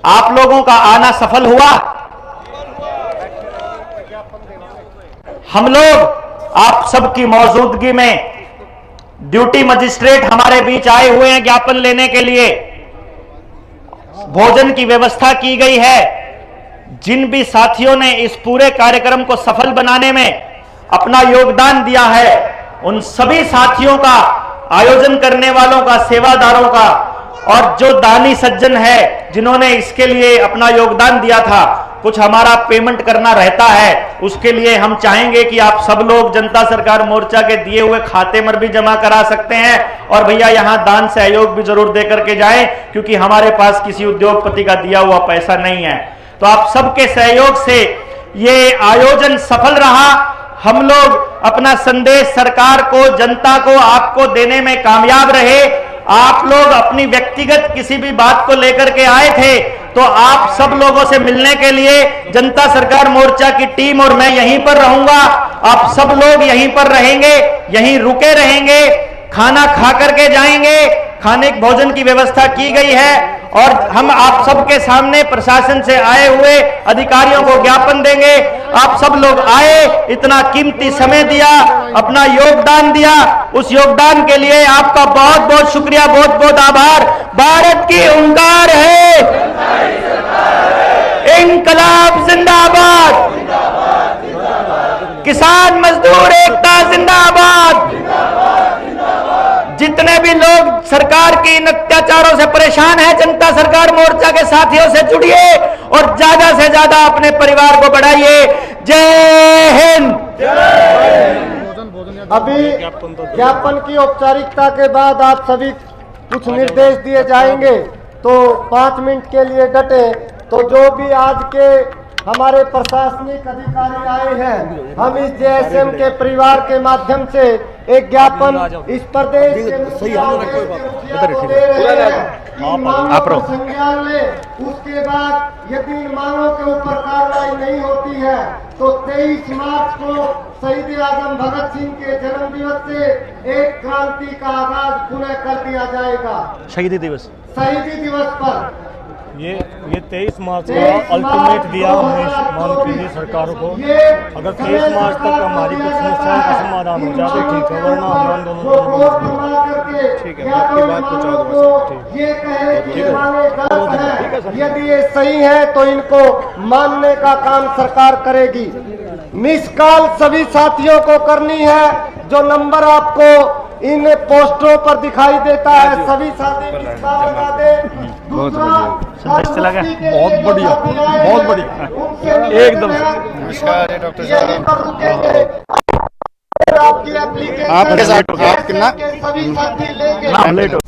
आप लोगों का आना सफल हुआ। हम लोग आप सबकी मौजूदगी में ड्यूटी मजिस्ट्रेट हमारे बीच आए हुए हैं ज्ञापन लेने के लिए। भोजन की व्यवस्था की गई है। जिन भी साथियों ने इस पूरे कार्यक्रम को सफल बनाने में अपना योगदान दिया है, उन सभी साथियों का, आयोजन करने वालों का, सेवादारों का, और जो दानी सज्जन है जिन्होंने इसके लिए अपना योगदान दिया था, कुछ हमारा पेमेंट करना रहता है, उसके लिए हम चाहेंगे कि आप सब लोग जनता सरकार मोर्चा के दिए हुए खाते में भी जमा करा सकते हैं। और भैया यहां दान सहयोग भी जरूर दे करके जाएं, क्योंकि हमारे पास किसी उद्योगपति का दिया हुआ पैसा नहीं है। तो आप सबके सहयोग से ये आयोजन सफल रहा। हम लोग अपना संदेश सरकार को, जनता को, आपको देने में कामयाब रहे। आप लोग अपनी व्यक्तिगत किसी भी बात को लेकर के आए थे, तो आप सब लोगों से मिलने के लिए जनता सरकार मोर्चा की टीम और मैं यहीं पर रहूंगा। आप सब लोग यहीं पर रहेंगे, यहीं रुके रहेंगे, खाना खा करके जाएंगे। खाने भोजन की व्यवस्था की गई है और हम आप सबके सामने प्रशासन से आए हुए अधिकारियों को ज्ञापन देंगे। आप सब लोग आए, इतना कीमती समय दिया, अपना योगदान दिया, उस योगदान के लिए आपका बहुत बहुत शुक्रिया, बहुत बहुत आभार। भारत की हुंकार है, इंकलाब जिंदाबाद, किसान मजदूर एकता जिंदाबाद। जितने भी लोग सरकार की इन अत्याचारों से परेशान हैं, जनता सरकार मोर्चा के साथियों से जुड़िए और ज्यादा से ज्यादा अपने परिवार को बढ़ाइए। जय हिंद। अभी ज्ञापन की औपचारिकता के बाद आप सभी कुछ निर्देश दिए जाएंगे, तो 5 मिनट के लिए डटे। तो जो भी आज के हमारे प्रशासनिक अधिकारी आए हैं, हम इस जेएसएम के परिवार के माध्यम से एक ज्ञापन इस प्रदेश के मुखिया को दे रहे हैं कि मांगों को संज्ञान ले। उसके बाद यदि इन मांगों के ऊपर कार्रवाई नहीं होती है तो 23 मार्च को शहीद आजम भगत सिंह के जन्म दिवस से एक क्रांति का आगाज पुनः कर दिया जाएगा। शहीदी दिवस पर ये 23 मार्च का अल्टीमेट दिया हमने माननीय सरकार को। अगर 23 मार्च तक हमारी कुछ समस्याओं का समाधान हो जाए तो ठीक है, वरना हम आंदोलन ठीक है, आपकी बात पहुंचा दो। ये कहे कि ये माने गलत है, यदि ये सही है तो इनको मानने का काम सरकार करेगी। मिस कॉल सभी साथियों को करनी है, जो नंबर आपको इन पोस्टरों पर दिखाई देता है, सभी साथी मिस कॉल लगा दे। संदेश चला गया। बहुत बढ़िया, बहुत बढ़िया, एकदम। नमस्कार डॉक्टर साहब, आपकी एप्लीकेशन आप कितना सभी साथी लेंगे। लेट हो